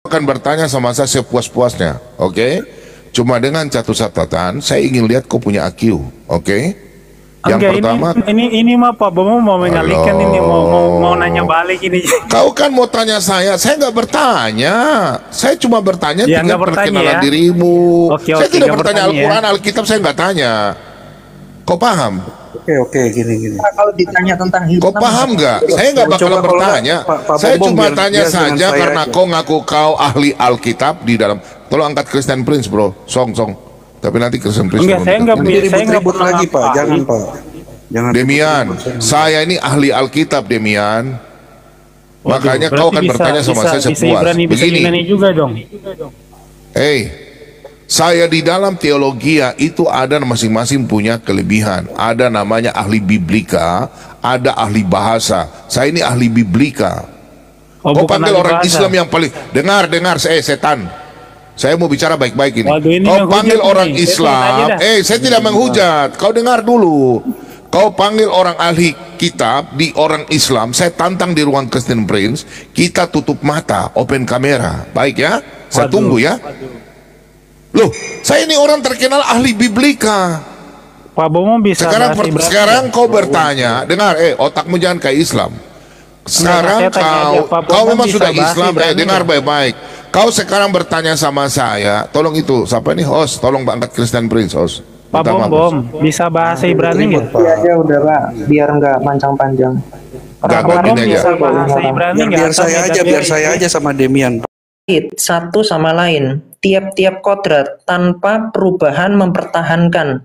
akan bertanya sama saya sepuas-puasnya, oke? Cuma dengan satu catatan, saya ingin lihat kau punya IQ, oke? Yang Enggak, pertama, ini mah Pak Bomo mau mengalihkan ini, mau nanya balik ini. kau kan mau tanya saya nggak bertanya, saya cuma bertanya Ya, tinggal nggak bertanya perkenalan ya. dirimu. Oke, Saya oke, tidak nggak bertanya bertanya Al-Quran, Alkitab saya nggak tanya. Kau paham? Oke, gini. Nah, kalau ditanya tentang Kau paham nggak? Saya nggak bakal Coba kalau bertanya. Pak Saya Bombom cuma biar tanya dengan saja saya karena aja. kau ngaku kau ahli Alkitab di dalam. Tolong angkat Christian Prince, bro. Song. Tapi nanti Christian Prince. Enggak, saya nggak Ribut lagi, Pak. Jangan, Pak. Jangan Demian, ribut-ribut. saya ini ahli Alkitab, Demian. Makanya Waduh, kau berarti akan bertanya sama saya bisa sepuas. Ibrani, bisa Begini, Yunani juga dong. saya di dalam teologia itu ada masing-masing punya kelebihan. Ada namanya ahli biblika, ada ahli bahasa. Saya ini ahli biblika. Oh, Kau bukan panggil ahli orang bahasa. Islam yang paling dengar, setan. Saya mau bicara baik-baik ini. Waduh, ini Kau menghujat panggil orang nih. Saya Islam, tanya dah. saya tidak menghujat. Kau dengar dulu. Kau panggil orang ahli kitab di orang Islam, saya tantang di ruang Christian Prince, kita tutup mata, open kamera. Baik ya? Saya Waduh. tunggu ya. Loh, saya ini orang terkenal ahli biblika. Pak Bomo bisa bahasa Ibrani. Sekarang kau bertanya, dengar, otakmu jangan kayak Islam. Sekarang saya tanya aja, Pak kau Bomo memang bisa sudah bahasa Islam, Ibrani dengar nggak? baik-baik. Kau sekarang bertanya sama saya, tolong itu, siapa ini host, tolong angkat Christian Prince host. Pak Minta maaf, Bom bisa bahasa Ibrani nggak? Iya aja udah Pak, biar nggak panjang-panjang. Nggak, Pak Bom gini aja. bisa bahasa Ibrani nggak? Biar saya aja sama Demian. Satu sama lain, tiap-tiap kodrat tanpa perubahan mempertahankan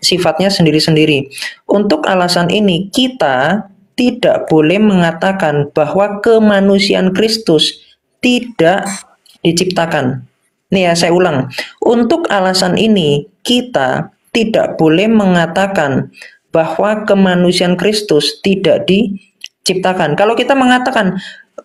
sifatnya sendiri-sendiri. Untuk alasan ini kita tidak boleh mengatakan bahwa kemanusiaan Kristus tidak diciptakan. Nih ya, saya ulang. Untuk alasan ini kita tidak boleh mengatakan bahwa kemanusiaan Kristus tidak diciptakan. Kalau kita mengatakan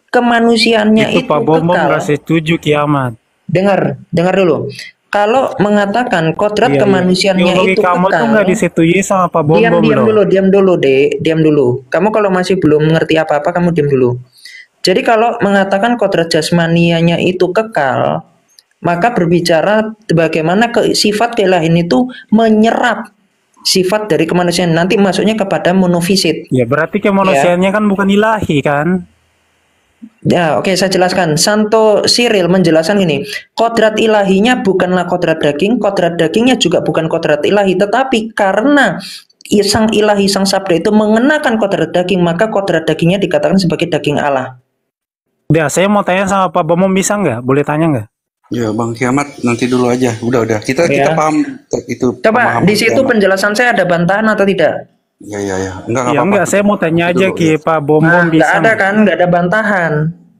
kemanusiaannya Itu itu Pak Bom kekal, nggak setuju kiamat. dengar dulu. Kalau mengatakan kodrat Iya, kemanusiaannya teologi itu kamu tuh kekal, nggak disetujui sama Pak Bom diam loh. dulu, Dek, diam dulu. Kamu kalau masih belum mengerti apa-apa, kamu diam dulu. Jadi kalau mengatakan kodrat jasmanianya itu kekal, maka berbicara bagaimana sifat keilahian itu menyerap sifat dari kemanusiaan. Nanti masuknya kepada monofisit. Ya berarti kemanusiaannya kan bukan ilahi kan? Ya, oke, saya jelaskan. Santo Cyril menjelaskan gini, kodrat ilahinya bukanlah kodrat daging, kodrat dagingnya juga bukan kodrat ilahi, tetapi karena sang ilahi, sang sabda itu mengenakan kodrat daging, maka kodrat dagingnya dikatakan sebagai daging Allah. Ya, saya mau tanya sama Pak Bom, bisa nggak? Boleh tanya nggak? Ya Bang Kiamat nanti dulu aja. Udah. Kita Ya. paham itu. Coba pemahaman di situ Kiamat. penjelasan saya ada bantahan atau tidak? Ya. Enggak Ya apa-apa. enggak, saya mau tanya aja Dulu, ke Pak Bom Nah, nggak bisa ada nggak? kan, nggak ada bantahan.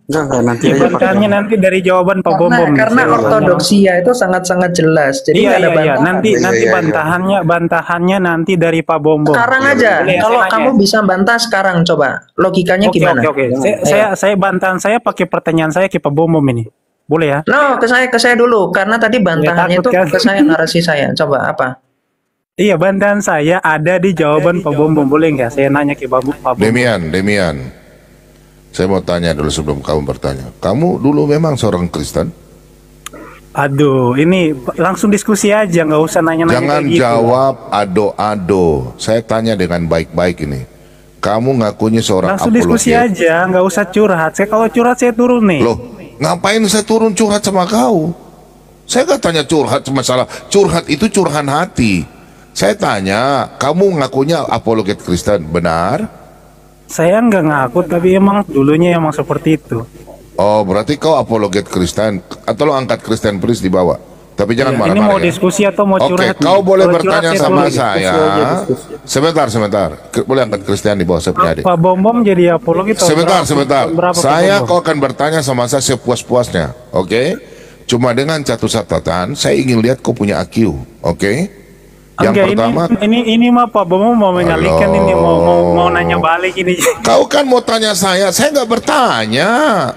Enggak nanti Ya, aja bantahannya pakai. nanti dari jawaban Pak Bom. Karena ortodoksia itu sangat-sangat jelas. Jadi nggak ada Iya, bantahan. nanti Iya. bantahannya nanti dari Pak Bom. Sekarang aja. Boleh, Kalau saya nanya. kamu bisa bantah sekarang, coba logikanya gimana? Oke. Saya bantahan saya pakai pertanyaan saya ke Pak Bom ini. Boleh ya? No, ke saya dulu karena tadi bantahannya takut itu kan? ke saya, narasi saya. Coba apa? Iya, bantahan saya ada di jawaban Pak Bom. Boleh nggak? Saya nanya ke Pak Bom. Demian. Saya mau tanya dulu sebelum kamu bertanya. Kamu dulu memang seorang Kristen? Aduh, ini langsung diskusi aja, nggak usah nanya-nanya Jangan kayak gitu. jawab ado-ado. Saya tanya dengan baik-baik ini. Kamu ngakunya seorang Langsung diskusi apologet. aja, nggak usah curhat. Saya kalau curhat saya turun nih. Loh, ngapain saya turun curhat sama kau? Saya gak tanya curhat masalah. Curhat itu curahan hati. Saya tanya, kamu ngakunya apologet Kristen, benar? Saya nggak ngaku, tapi emang dulunya emang seperti itu. Oh, berarti kau apologet Kristen. Atau lo angkat Kristen Prince di bawah. Tapi jangan Ini marah-marah mau ya. diskusi atau mau Oke, curhat? kau nih? boleh Kalau bertanya curhat, sama turun. saya. Sebentar. Boleh angkat Kristen di bawah, saya punya adik. Pak Bom jadi apologi tahun Sebentar. berapa, Pak Saya Bom? kau akan bertanya sama saya sepuas-puasnya, oke? Cuma dengan satu catatan, saya ingin lihat kau punya IQ, oke? Yang Enggak, pertama, ini mah Pak Bom mau mengalihkan ini, mau nanya balik ini. kau kan mau tanya saya nggak bertanya.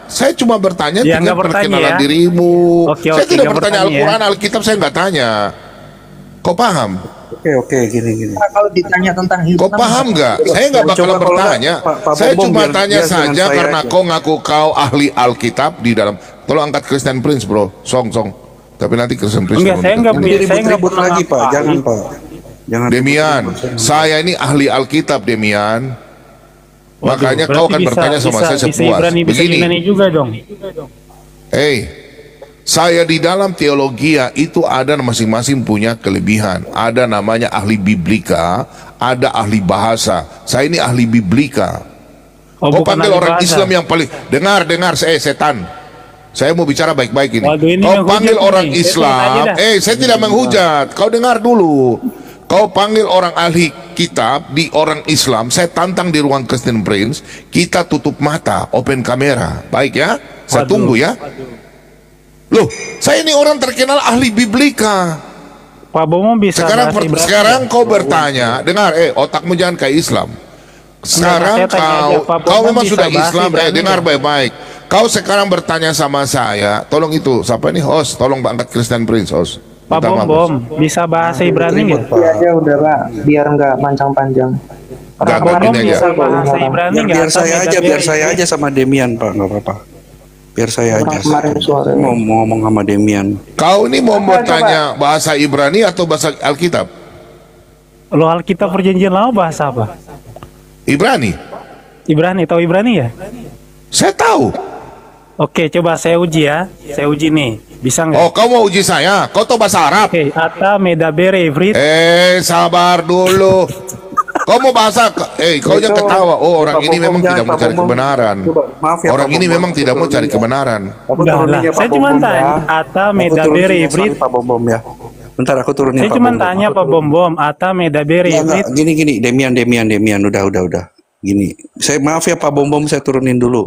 Saya cuma bertanya Ya, tinggal nggak bertanya perkenalan ya. dirimu. Oke, Saya tidak nggak bertanya bertanya Al-Quran, Alkitab saya nggak tanya. Kau paham? Oke, gini. Nah, kalau ditanya tentang Kau Islam, paham nggak? Saya nggak bakalan Coba kalau bertanya. Pak Saya Bombom cuma biar tanya dia dengan saja saya karena aja. kau ngaku kau ahli Alkitab di dalam. Tolong angkat Christian Prince, bro. Song. Tapi nanti Christian Prince. Enggak, saya nggak Nanti punya, saya nggak ribut-ribut pernah lagi, Pak. ngaku Jangan, ahli. Pak. Jangan Demian, ribut-ribut. saya ini ahli Alkitab, Demian. Waduh, Makanya berarti kau akan bisa- bertanya sama bisa- saya bisa sepuas. Ibrani, bisa Begini, Yunani juga dong. saya di dalam teologia itu ada masing-masing punya kelebihan. Ada namanya ahli biblika, ada ahli bahasa. Saya ini ahli biblika. Oh, Kau bukan panggil ahli orang bahasa. Islam yang paling dengar, setan. Saya mau bicara baik-baik ini. Waduh, ini Kau menghujat panggil nih. orang Saya tanya Islam. aja dah. Saya tidak menghujat. Kau dengar dulu. Kau panggil orang ahli kitab di orang Islam. Saya tantang di ruang Christian Prince. Kita tutup mata, open kamera. Baik ya? Saya Waduh. tunggu ya. Loh, saya ini orang terkenal ahli biblika. Pak Bomo bisa Sekarang bahasa Ibrani. sekarang kau bertanya, dengar, otakmu jangan kayak Islam. Sekarang saya tanya aja, Pak kau Bomo memang bisa sudah bahasa Islam, Ibrani dengar nggak? baik-baik. Kau sekarang bertanya sama saya, tolong itu, siapa ini host, tolong angkat Christian Prince host. Pak Minta maaf, Bom host. bisa bahasa Ibrani nggak? Iya aja udah Pak, biar nggak panjang-panjang. Nggak, Pak Bom ini aja. bisa bahasa Ibrani nggak? Biar saya Atau aja, beda biar saya beda? aja sama Demian, Pak, nggak apa-apa. Biar saya aja. Kemarin suara. Mau ngomong sama Demian. Kau ini mau bertanya bahasa Ibrani atau bahasa Alkitab? Lo Alkitab Perjanjian Lama bahasa apa? Ibrani. Ibrani, tahu Ibrani ya? Saya tahu. Oke, coba saya uji ya. Saya uji nih, bisa nggak? Oh, kau mau uji saya? Kau tahu bahasa Arab? Oke, Ata Medaber Ivrit. Sabar dulu. Kau mau bahasa? Kau jangan ketawa. Oh, orang Pak ini Bombom, memang jangan, tidak mau Pak cari Bombom. kebenaran. Coba, maaf ya, Orang Pak ini Bombom. memang tidak mau cari kebenaran. Aku Udah turunin lah, ya, Pak saya cuma Bombom, tanya, ya. Ata Aku Medaber turunin ya, Ivrit. sorry, Pak Bombom ya. Bentar, aku turunin Saya Pak cuma Bombom. tanya Pak Bom, Ata Medaber Enggak, Ivrit. gini, Demian, udah. Gini, saya maaf ya Pak Bombom, saya turunin dulu.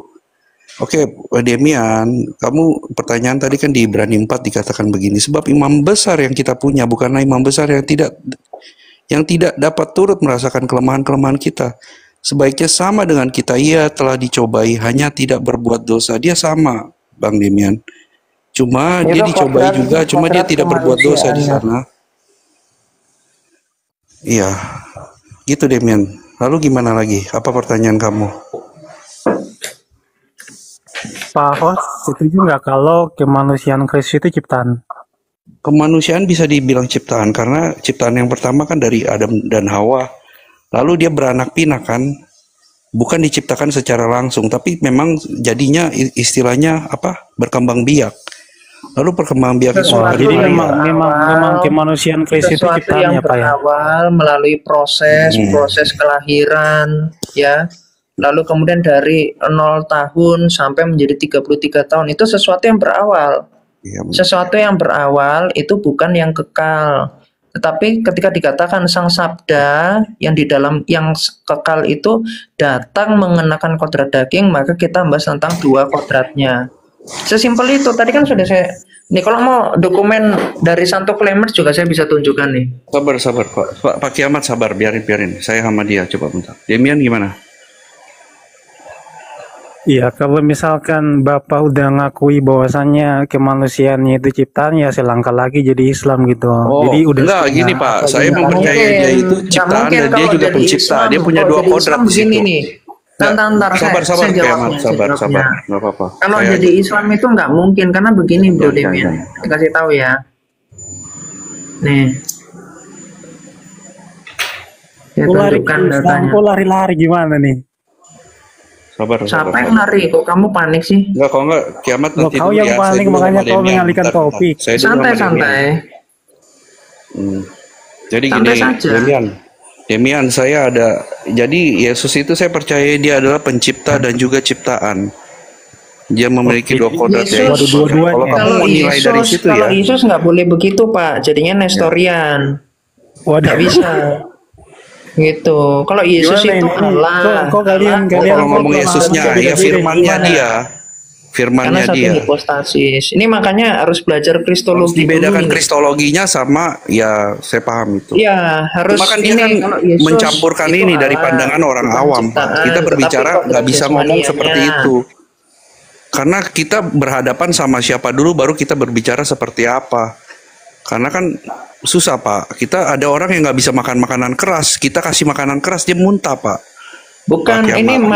Oke, Demian, kamu pertanyaan tadi kan di Ibrani 4 dikatakan begini, sebab imam besar yang kita punya bukanlah imam besar yang tidak dapat turut merasakan kelemahan-kelemahan kita. Sebaiknya sama dengan kita, ia telah dicobai, hanya tidak berbuat dosa. Dia sama, Bang Demian. Cuma Itu dia dicobai kodrat- juga, cuma dia kodrat tidak berbuat dosa di kemanusiaan. sana. Iya, gitu Demian. Lalu gimana lagi? Apa pertanyaan kamu? Pak Host, setuju nggak kalau kemanusiaan Kristus itu ciptaan? Kemanusiaan bisa dibilang ciptaan karena ciptaan yang pertama kan dari Adam dan Hawa. Lalu dia beranak pinak kan, bukan diciptakan secara langsung, tapi memang jadinya istilahnya apa? Berkembang biak. Lalu perkembang biak itu Oh, jadi yang memang berawal- kemanusiaan Kristus itu sesuatu yang ciptaannya Pak ya? berawal melalui proses kelahiran ya, lalu kemudian dari 0 tahun sampai menjadi 33 tahun, itu sesuatu yang berawal. ya, Sesuatu yang berawal itu bukan yang kekal. Tetapi ketika dikatakan sang sabda yang di dalam yang kekal itu datang mengenakan kodrat daging, maka kita bahas tentang dua kodratnya. Sesimpel itu. Tadi kan sudah saya. Nih kalau mau dokumen dari Santo Clemens juga saya bisa tunjukkan nih. sabar Pak Kiamat, sabar, biarin. Saya sama dia, coba bentar. Demian gimana? Iya, kalau misalkan Bapak udah ngakui bahwasannya kemanusiaannya itu ciptaan, ya selangkah lagi jadi Islam gitu. Jadi udah enggak setengah. gini Pak, saya Nggak mempercayai mungkin. dia itu Nggak ciptaan mungkin dan dia kalau juga jadi pencipta. Islam, Dia punya kalau dua jadi kodrat Islam di begini situ. nih. Nggak, Ntar sabar saya Kiamat, jawabnya, saya sabar, jawabnya. nggak apa-apa. Kalau Saya- jadi Islam itu nggak mungkin karena begini Bro Jangan, Demian. jangan. Dikasih tahu ya. Nih. Ya Kok lari tunjukkan ke Islam, datanya. kok lari-lari gimana nih? sabar. Siapa yang lari? Kok kamu panik sih? Enggak, kalau enggak Kiamat Loh, nanti kau dulu yang ya. Saya paling dulu makanya sama kau Demian. mengalihkan Bentar. topik. Saya dulu sama Demian. Santai-santai. Jadi Santai gini, saja. Demian, saya ada. Jadi Yesus itu saya percaya dia adalah pencipta dan juga ciptaan. Dia memiliki dua kodrat Yesus. ya. Waduh, dua-duanya. Kalau kamu Kalau mau nilai dari Yesus, situ kalau ya. Yesus nggak boleh begitu Pak, jadinya Nestorian, Waduh, nggak bisa. Gitu. Kalau Yesus Gimana itu ini? Allah. Kok kalian Oh, kalau ngomong kok Yesusnya malah ya beda-beda firmannya gimana? dia. Karena Firmannya satu dia. hipostasis. Ini makanya harus belajar Harus kristologi dibedakan dulu nih. kristologinya sama ya saya paham itu. Iya, harus Cuma kan dia ini kan kalau Yesus mencampurkan itu ini dari Allah, pandangan orang bukan awam. ciptaan, Kita berbicara tetapi nggak bisa ngomong jasmaniannya. seperti itu. Karena kita berhadapan sama siapa dulu baru kita berbicara seperti apa. Karena kan susah Pak. Kita ada orang yang nggak bisa makan makanan keras, kita kasih makanan keras dia muntah Pak. Bukan, Pak ini Kiamat.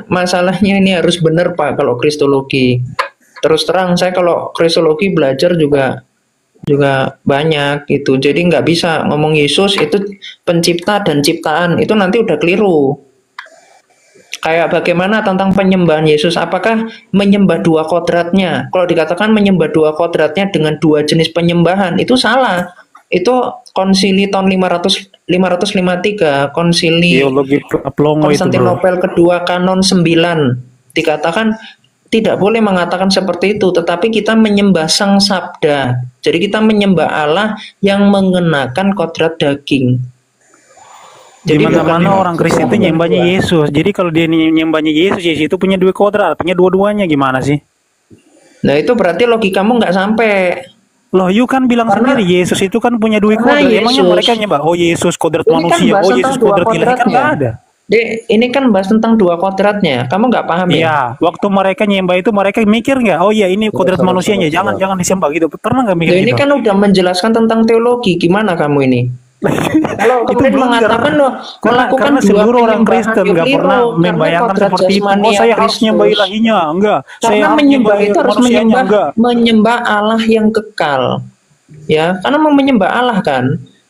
masalahnya ini harus benar Pak kalau kristologi. Terus terang saya kalau kristologi belajar juga banyak gitu. Jadi nggak bisa ngomong Yesus itu pencipta dan ciptaan, itu nanti udah keliru. Kayak bagaimana tentang penyembahan Yesus, apakah menyembah dua kodratnya? Kalau dikatakan menyembah dua kodratnya dengan dua jenis penyembahan, itu salah. Itu konsili tahun 553, konsili Teologi Plongo itu, bro. Konstantinopel kedua kanon 9. Dikatakan tidak boleh mengatakan seperti itu, tetapi kita menyembah Sang Sabda. Jadi kita menyembah Allah yang mengenakan kodrat daging. Di mana-mana orang Kristen itu nyembahnya Yesus. Jadi kalau dia nyembahnya Yesus, Yesus itu punya dua kodrat, punya dua-duanya, gimana sih? Nah itu berarti logikamu nggak sampai. Loh, you kan bilang Karena- sendiri Yesus itu kan punya dua Karena kodrat. Emangnya Yesus- mereka nyembah, oh Yesus kodrat Ini kan manusia, bahas oh tentang Yesus dua kodrat ilahi, kan kodratnya. nggak ada. Dek, ini kan bahas tentang dua kodratnya. Kamu nggak paham ya? Iya, waktu mereka nyembah itu mereka mikir nggak, oh iya ini kodrat manusianya, jangan disembah gitu. Pernah nggak mikir Loh, ini gitu? kan udah menjelaskan tentang teologi. Gimana kamu ini? Kalau Itu kemudian blunder. mengatakan loh, melakukan karena dua seluruh orang penyembahan Kristen nggak keliru, pernah karena membayangkan kodrat seperti itu. jasmani Oh saya yang harus nyembah Kristus. ilahinya, enggak. Saya Karena harus menyembah nyembah itu harus manusianya, enggak. menyembah Allah yang kekal. Ya, karena mau menyembah Allah kan.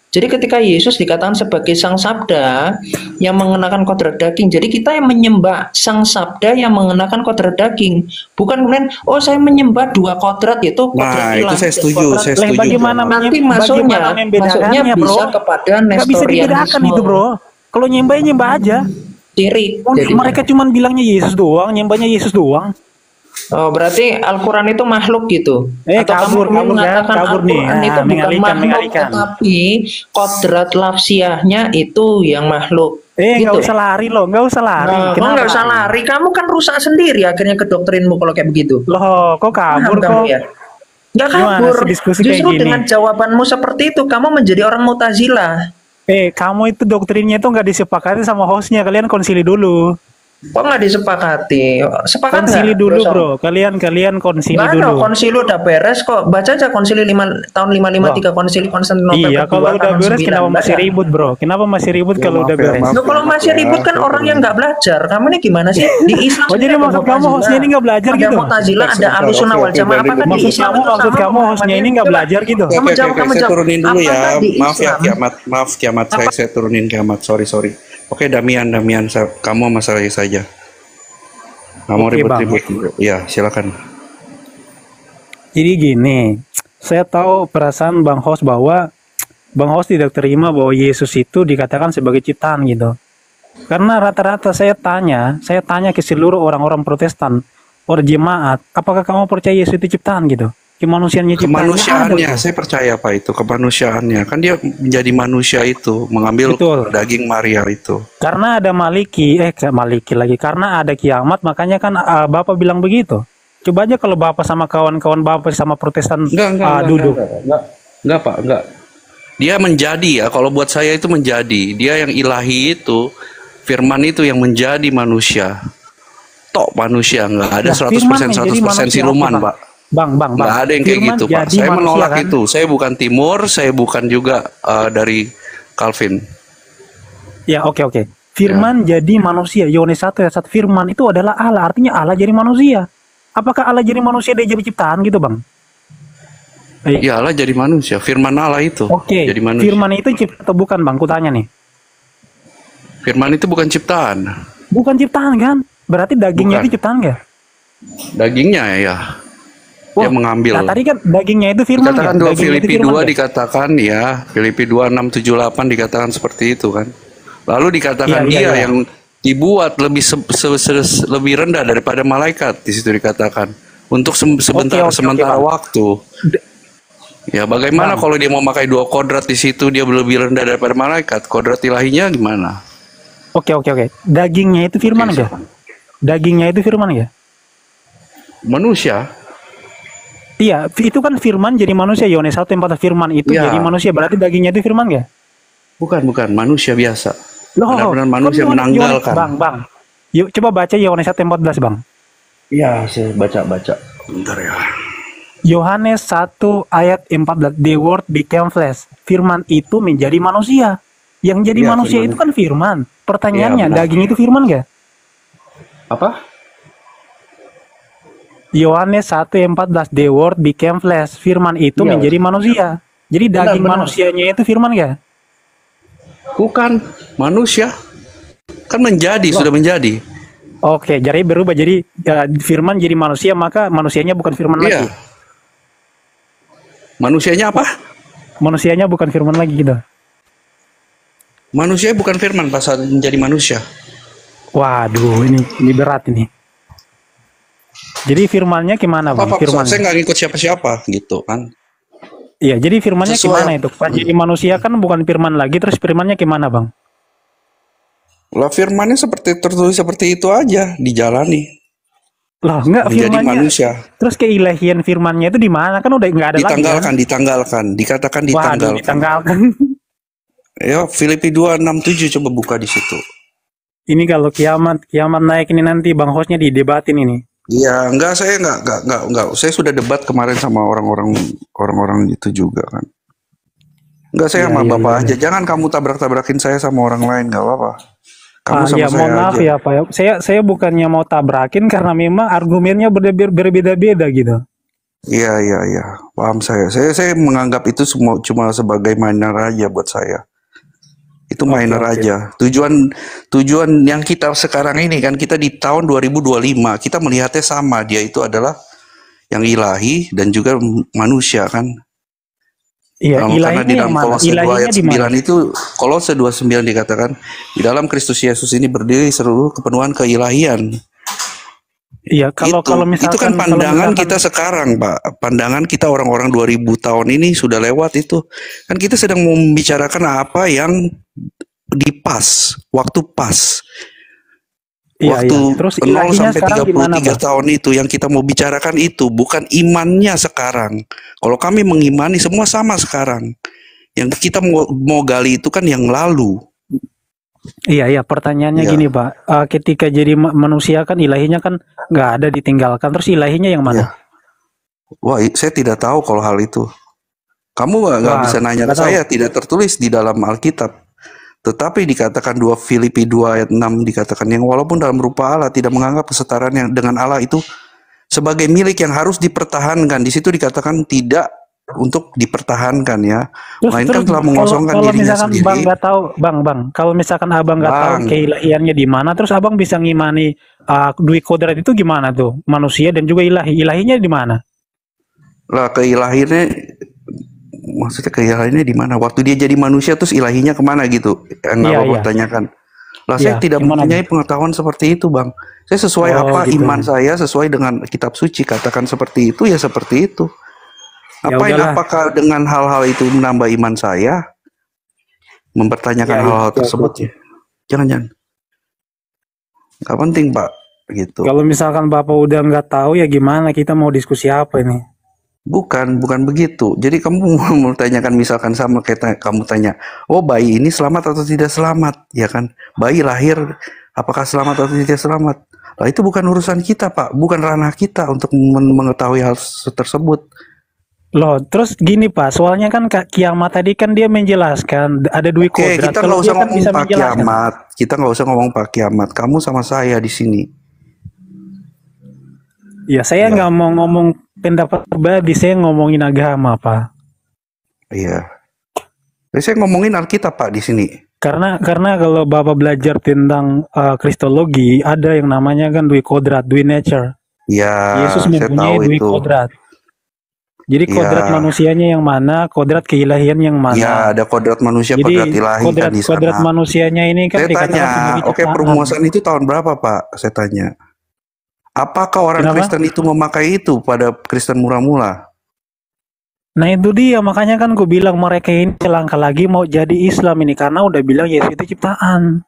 Jadi ketika Yesus dikatakan sebagai Sang Sabda yang mengenakan kodrat daging, jadi kita yang menyembah Sang Sabda yang mengenakan kodrat daging, bukan kemudian oh saya menyembah dua kodrat itu kodrat Nah, itu ilahi saya dan setuju, kodrat saya Lah, setuju. bagaimana nanti bagaimana masuknya membedakannya, bro? bisa kepada Nggak bisa dibedakan Nestorianisme. itu, bro. Kalau nyembah aja. Sirik. Oh, Jadi, mereka cuma bilangnya Yesus doang, nyembahnya Yesus doang. oh, berarti Al-Quran itu makhluk gitu? Atau kabur kamu kan? mengatakan Kabur nih. Al-Quran Ah, itu bukan mengalihkan. makhluk, tetapi kodrat lafsiahnya itu yang makhluk. Nggak Gitu. usah lari loh, nggak usah lari. Nah, kamu nggak usah lari. Kamu kan rusak sendiri akhirnya ke doktrinmu kalau kayak begitu. Loh, kok kabur Paham kamu kok? ya? Nggak Gimana kabur. sih diskusi kayak Justru gini? dengan jawabanmu seperti itu, kamu menjadi orang Mu'tazilah. Kamu itu doktrinnya itu nggak disepakati sama hostnya. Kalian konsili dulu. Kok nggak disepakati? Sepakat Konsili nggak, dulu, Bro? bro. Kalian konsili Nggak ada, dulu. konsili udah beres kok. Baca aja konsili tahun 553 konsili Konstantinopel Iya, kedua, kalau udah kanon beres 9. kenapa masih Baca. ribut, bro? Kenapa masih ribut Ya, kalau maaf udah ya, beres? maaf. Loh, kalau masih ribut kan orang yang nggak belajar. Kamu ini gimana sih? Di Islam Oh, jadi sendiri ada maksud kamu Mu'tazilah. hostnya ini nggak belajar ada gitu? Mu'tazilah, ada Sebentar, Ahlussunnah oke, wal Jamaah. oke, Apakah di maksud Islam itu maksud sama kamu hostnya ini nggak Coba, belajar gitu? Oke, Kamu oke, jawab, oke, kamu saya jawab. turunin dulu ya. Apakah di Maaf ya, Islam- Kiamat. Maaf, Kiamat. Saya turunin Kiamat. Sorry. Oke, Damian. Kamu sama saya saja. Nggak mau Oke, Bang. ribut-ribut. Ya, silakan. Jadi gini, saya tahu perasaan Bang Host bahwa Bang Host tidak terima bahwa Yesus itu dikatakan sebagai ciptaan gitu. Karena rata-rata saya tanya ke seluruh orang-orang Protestan, orang jemaat, apakah kamu percaya Yesus itu ciptaan gitu? Kemanusiaannya ciptaan? Kemanusiaannya, Nggak ada, saya percaya Pak itu kemanusiaannya. Kan dia menjadi manusia itu, mengambil Betul. daging Maria itu. Karena ada Maliki lagi. Karena ada kiamat, makanya kan Bapak bilang begitu. Coba aja kalau Bapak sama kawan-kawan Bapak sama Protestan duduk. Enggak, Pak, enggak. Dia menjadi ya, kalau buat saya itu menjadi. Dia yang ilahi itu, firman itu yang menjadi manusia. Tok manusia, enggak ada Nah, 100% firman yang jadi 100% manusia, siluman, oke, Bang. Pak. Bang. Nggak ada yang kayak Firman gitu, Pak. jadi Saya manusia, menolak kan? itu. Saya bukan Timur, saya bukan juga dari Calvin. Ya, oke. Firman jadi manusia. Yohanes 1 ayat 1, firman itu adalah Allah. Artinya Allah jadi manusia. Apakah Allah jadi manusia dia jadi ciptaan gitu, Bang? Ya Allah jadi manusia. Firman Allah itu Oke. jadi manusia. Firman itu cipta atau bukan, Bang? Kutanya nih. Firman itu bukan ciptaan. Bukan ciptaan kan? Berarti dagingnya Bukan. itu ciptaan nggak? Dagingnya ya. Dia Wah, mengambil. Nah, tadi kan dagingnya itu firman Dikatakan nggak? 2 Dagingnya itu Filipi firman 2 nggak? dikatakan ya, Filipi 2 6 7 8 dikatakan seperti itu kan. Lalu dikatakan Iya, dia iya. yang dibuat lebih rendah daripada malaikat, di situ dikatakan untuk sebentar Oke, Bang. waktu. Ya bagaimana Bang. kalau dia mau pakai 2 kodrat di situ dia lebih rendah daripada malaikat? Kodrat ilahinya gimana? Oke. Dagingnya itu firman Oke, nggak? Dagingnya itu firman nggak? Manusia. Iya, itu kan firman jadi manusia. Yohanes 1 ayat 4, firman itu Ya. jadi manusia. Berarti dagingnya itu firman nggak? Bukan, manusia biasa. Loh, Benar-benar manusia kan menanggalkan. Bang. Yuk coba baca Yohanes 1 ayat 14, Bang. Iya, saya baca. Bentar ya. Yohanes 1 ayat 14, the word became flesh. Firman itu menjadi manusia. Yang jadi Iya, manusia firman. itu kan firman. Iya, Pertanyaannya, benar. daging itu firman gak? Apa? Yohanes 1 ayat 14, the word became flesh. Firman itu Iya. menjadi manusia. Jadi Benar, daging benar. manusianya itu firman gak? Bukan manusia. Kan menjadi, sudah menjadi. Oke, jadi berubah. Jadi firman jadi manusia, maka manusianya bukan firman lagi. Iya. Manusianya apa? Manusianya bukan firman lagi gitu. Manusia bukan firman pas saat menjadi manusia. Waduh, ini berat ini. Jadi firmannya gimana, Bang? Apa, Firman. saya nggak ngikut siapa-siapa gitu kan. Iya, jadi firmannya Sesuai gimana itu? Pas jadi manusia kan bukan firman lagi, terus firmannya gimana, Bang? Lah firmannya seperti tertulis seperti itu aja, dijalani. Lah, enggak Menjadi firmannya. manusia. Terus keilahian firmannya itu di mana? Kan udah enggak ada lagi kan? Ditanggalkan, dikatakan Waduh, ditanggalkan. ditanggalkan. Ya, Filipi 2:6-7 coba buka di situ. Ini kalau kiamat naik ini nanti Bang hostnya didebatin ini. Iya, saya enggak. Saya sudah debat kemarin sama orang-orang itu juga kan. Enggak, saya Iya, sama iya, Bapak iya. aja. Jangan kamu tabrak-tabrakin saya sama orang lain, enggak apa-apa. Kamu sama Ya, saya mohon maaf aja. ya Pak. Saya bukannya mau tabrakin karena memang argumennya berbeda-beda gitu. Iya. Paham saya. Saya menganggap itu semua cuma sebagai minor aja buat saya. Itu minor oke. aja. Tujuan yang kita sekarang ini kan kita di tahun 2025, kita melihatnya sama, dia itu adalah yang ilahi dan juga manusia kan. Iya, Karena di ilahinya yang dalam mana? Kolose 2 Ilahinya ayat di mana? 9 itu, Kolose 2:9 dikatakan, di dalam Kristus Yesus ini berdiri seluruh kepenuhan keilahian. Iya, kalau misalkan itu kan kalau pandangan misalkan- kita sekarang, Pak. Pandangan kita orang-orang 2000 tahun ini sudah lewat itu. Kan kita sedang membicarakan apa yang dipas, waktu pas. Iya, Waktu iya. Terus 0 ilahinya sampai sekarang gimana, 33 Bang? tahun itu yang kita mau bicarakan itu bukan imannya sekarang. Kalau kami mengimani semua sama sekarang. Yang kita mau gali itu kan yang lalu. Iya, pertanyaannya Iya. gini, Pak. Ketika jadi manusia kan ilahinya kan nggak ada ditinggalkan. Terus ilahinya yang Iya. mana? Wah, saya tidak tahu kalau hal itu. Kamu nggak Wah, bisa nanya ke nggak tahu. saya, tidak tertulis di dalam Alkitab. Tetapi dikatakan Filipi 2 ayat 6 dikatakan yang walaupun dalam rupa Allah tidak menganggap kesetaraan yang dengan Allah itu sebagai milik yang harus dipertahankan. Di situ dikatakan tidak untuk dipertahankan ya. Melainkan telah mengosongkan kalau dirinya misalkan sendiri. Bang nggak tahu, Bang, kalau misalkan Abang nggak tahu Bang. keilahiannya di mana, terus Abang bisa ngimani Dwi Kodrat itu gimana tuh? Manusia dan juga ilahi. Ilahinya di mana? Lah keilahiannya maksudnya keilahiannya di mana? Waktu dia jadi manusia terus ilahinya kemana gitu? Yang Iya, Abang iya. pertanyakan. Lah Iya, saya tidak gimana, mempunyai pengetahuan seperti itu, Bang. Saya sesuai Oh, apa gitu. iman saya sesuai dengan kitab suci katakan seperti itu ya seperti itu. Ya udahlah. Apakah dengan hal-hal itu menambah iman saya? Mempertanyakan Ya, hal-hal ya, tersebut ya. Jangan. Nggak penting, Pak. Gitu. Kalau misalkan Bapak udah nggak tahu ya gimana kita mau diskusi apa ini? Bukan begitu. Jadi kamu mau tanyakan misalkan sama kayak kamu tanya, oh bayi ini selamat atau tidak selamat, ya kan? Bayi lahir, apakah selamat atau tidak selamat? Lah itu bukan urusan kita, Pak. Bukan ranah kita untuk mengetahui hal tersebut. Loh, terus gini Pak, soalnya kan kiamat tadi kan dia menjelaskan ada Dwi Oke, Kodrat. kita Kalau nggak dia usah kan ngomong bisa Pak menjelaskan. Kiamat. Kita nggak usah ngomong Pak Kiamat. Kamu sama saya di sini. Ya, saya nggak mau ngomong pendapat pribadi, saya ngomongin agama, Pak. Iya. Saya ngomongin Alkitab, Pak, di sini. Karena kalau Bapak belajar tentang kristologi, ada yang namanya kan Dwi Kodrat, Dwi Nature. Ya, Yesus saya mempunyai tahu Dwi itu. Kodrat. Jadi Ya. kodrat manusianya yang mana, kodrat keilahian yang mana. Ya, ada kodrat manusia, Jadi kodrat ilahi kan di sana. kodrat manusianya ini kan Saya dikatakan tanya, sebagai oke ciptaan. perumusan itu tahun berapa, Pak? Saya tanya. Apakah orang Kenapa? Kristen itu memakai itu pada Kristen mula-mula? Nah itu dia, makanya kan gue bilang mereka ini selangkah lagi mau jadi Islam ini karena udah bilang Yesus itu ciptaan.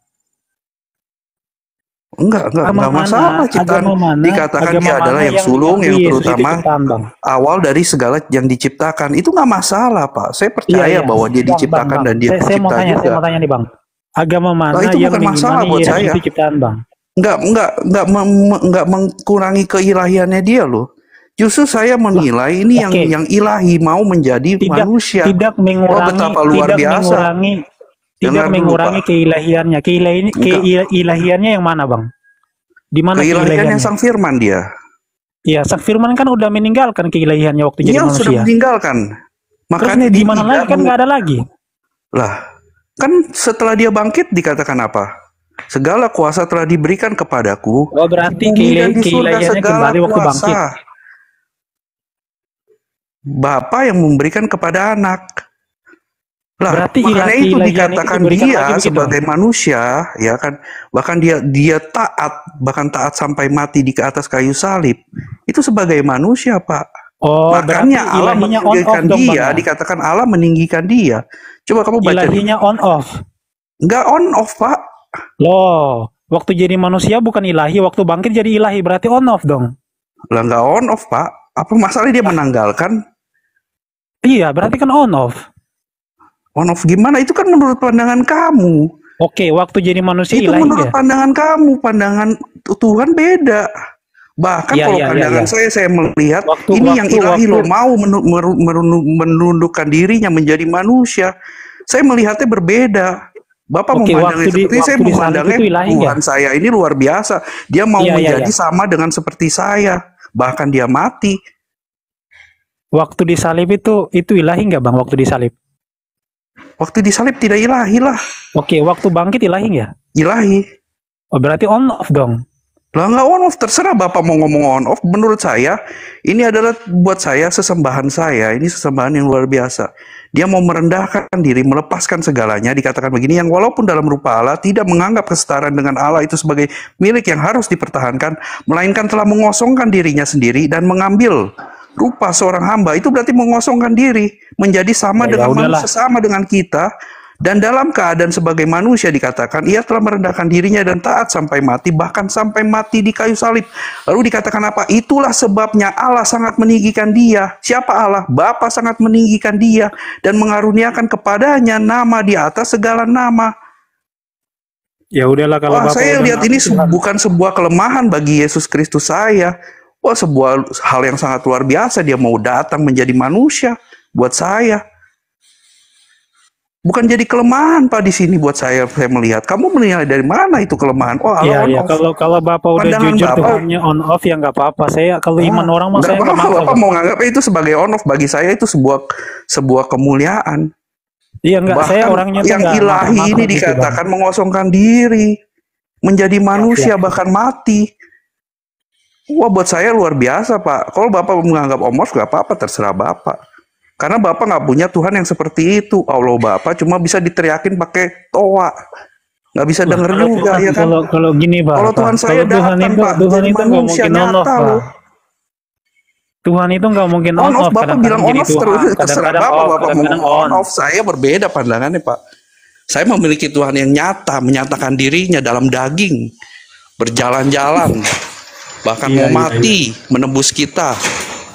Enggak Agama masalah ciptaan. agama mana, Dikatakan agama dia adalah mana yang sulung, yang Yesus itu terutama ciptaan, Bang. awal dari segala yang diciptakan. Itu nggak masalah, Pak. Saya percaya bahwa dia Bang, diciptakan Bang. dan dia Saya mau pencipta tanya, juga. saya mau tanya nih Bang. Agama mana Nah, itu yang bukan masalah mengimani buat Yesus saya. itu ciptaan, Bang? Nggak mengurangi keilahiannya dia loh. Justru saya menilai ini Oke. yang ilahi mau menjadi Tidak manusia. tidak Wah, mengurangi betapa luar tidak biasa. mengurangi tidak Dengar dulu, mengurangi Pak. keilahiannya. Enggak. Keilahiannya yang mana, Bang? Di mana Keilahiannya keilahiannya? Sang Firman dia. Iya, Sang Firman kan udah meninggalkan keilahiannya waktu jadi Dia sudah manusia. meninggalkan. Terus Makanya di dia mana lagi tidak kan nggak ada lagi. Lah, kan setelah dia bangkit dikatakan apa? Segala kuasa telah diberikan kepadaku. Oh, berarti Bumi dan di surga keilahiannya segala kembali waktu bangkit. kuasa. Bapa yang memberikan kepada anak. Lah, Berarti makanya itu keilahian itu dikatakan diberikan dia lagi begitu. sebagai manusia, ya kan? Bahkan dia taat, bahkan taat sampai mati di atas kayu salib. Itu sebagai manusia, Pak. Oh, berarti Makanya Allah ilahinya on off meninggikan dong, dia, Bang, ya? dikatakan Allah meninggikan dia. Coba kamu baca di. Ilahinya on off. Enggak on off, Pak. Loh, waktu jadi manusia bukan ilahi, waktu bangkit jadi ilahi, berarti on off dong. Lah enggak on off, Pak. Apa masalahnya dia menanggalkan? Iya, berarti kan on off. On off gimana? Itu kan menurut pandangan kamu. Oke, waktu jadi manusia Itu ilahi menurut ya? pandangan kamu. Pandangan Tuhan beda. Bahkan Iya, kalau iya, iya, pandangan iya. saya melihat Waktu- ini yang ilahi waktu- loh, mau menundukkan dirinya menjadi manusia. Saya melihatnya berbeda. Bapak Oke, memandangnya seperti saya waktu di salib memandangnya itu ilahi Tuhan nggak? saya ini luar biasa. Dia mau Iya, iya, menjadi iya. sama dengan seperti saya. Bahkan dia mati. Waktu disalib itu ilahi nggak, Bang? Waktu disalib. Waktu disalib tidak ilahi lah. Oke, waktu bangkit ilahi nggak? Ilahi. Oh, berarti on off dong. Lah nggak on off, terserah Bapak mau ngomong on off. Menurut saya, ini adalah buat saya sesembahan saya. Ini sesembahan yang luar biasa. Dia mau merendahkan diri, melepaskan segalanya. Dikatakan begini, yang walaupun dalam rupa Allah tidak menganggap kesetaraan dengan Allah itu sebagai milik yang harus dipertahankan, melainkan telah mengosongkan dirinya sendiri dan mengambil rupa seorang hamba. Itu berarti mengosongkan diri, menjadi sama Ya, dengan udahlah. manusia, sama dengan kita. Dan dalam keadaan sebagai manusia dikatakan ia telah merendahkan dirinya dan taat sampai mati, bahkan sampai mati di kayu salib. Lalu dikatakan apa? Itulah sebabnya Allah sangat meninggikan dia. Siapa Allah? Bapa sangat meninggikan dia dan mengaruniakan kepadanya nama di atas segala nama. Ya udahlah kalau Wah, Bapak saya udah lihat ngaku ini Tuhan. bukan sebuah kelemahan bagi Yesus Kristus saya. Wah, sebuah hal yang sangat luar biasa. Dia mau datang menjadi manusia buat saya. Bukan jadi kelemahan Pak di sini buat saya melihat. Kamu menilai dari mana itu kelemahan? Oh, Allah Iya, on iya. off. Kalau Bapak udah Pandangan jujur Bapak- Tuhannya on off ya nggak apa-apa. Saya kalau iman orang mah Nggak saya nggak apa-apa, maksa. Bapak Bang. mau nganggap itu sebagai on off. Bagi saya itu sebuah kemuliaan. Iya nggak, saya Bahkan orangnya tuh yang nggak ilahi maksa-maksa ini gitu, Bang. dikatakan mengosongkan diri, menjadi manusia Iya. bahkan mati. Wah, buat saya luar biasa Pak. Kalau Bapak menganggap on off nggak apa-apa, terserah Bapak. Karena Bapak nggak punya Tuhan yang seperti itu. Allah Bapak cuma bisa diteriakin pakai toa. Nggak bisa denger juga, ya kan? Kalau gini Pak. Kalau Tuhan saya Tuhan datang, itu Pak, Tuhan jadi itu nggak manusia mungkin on off, nyata Pak. loh. Tuhan itu nggak mungkin On off, Bapak kadang-kadang bilang on jadi off Tuhan, terus. Terserah kadang-kadang Bapak, off, Bapak mau kadang-kadang on off. Saya berbeda pandangannya Pak. Saya memiliki Tuhan yang nyata, menyatakan dirinya dalam daging, berjalan-jalan, bahkan Iya, mau iya, mati, menebus kita.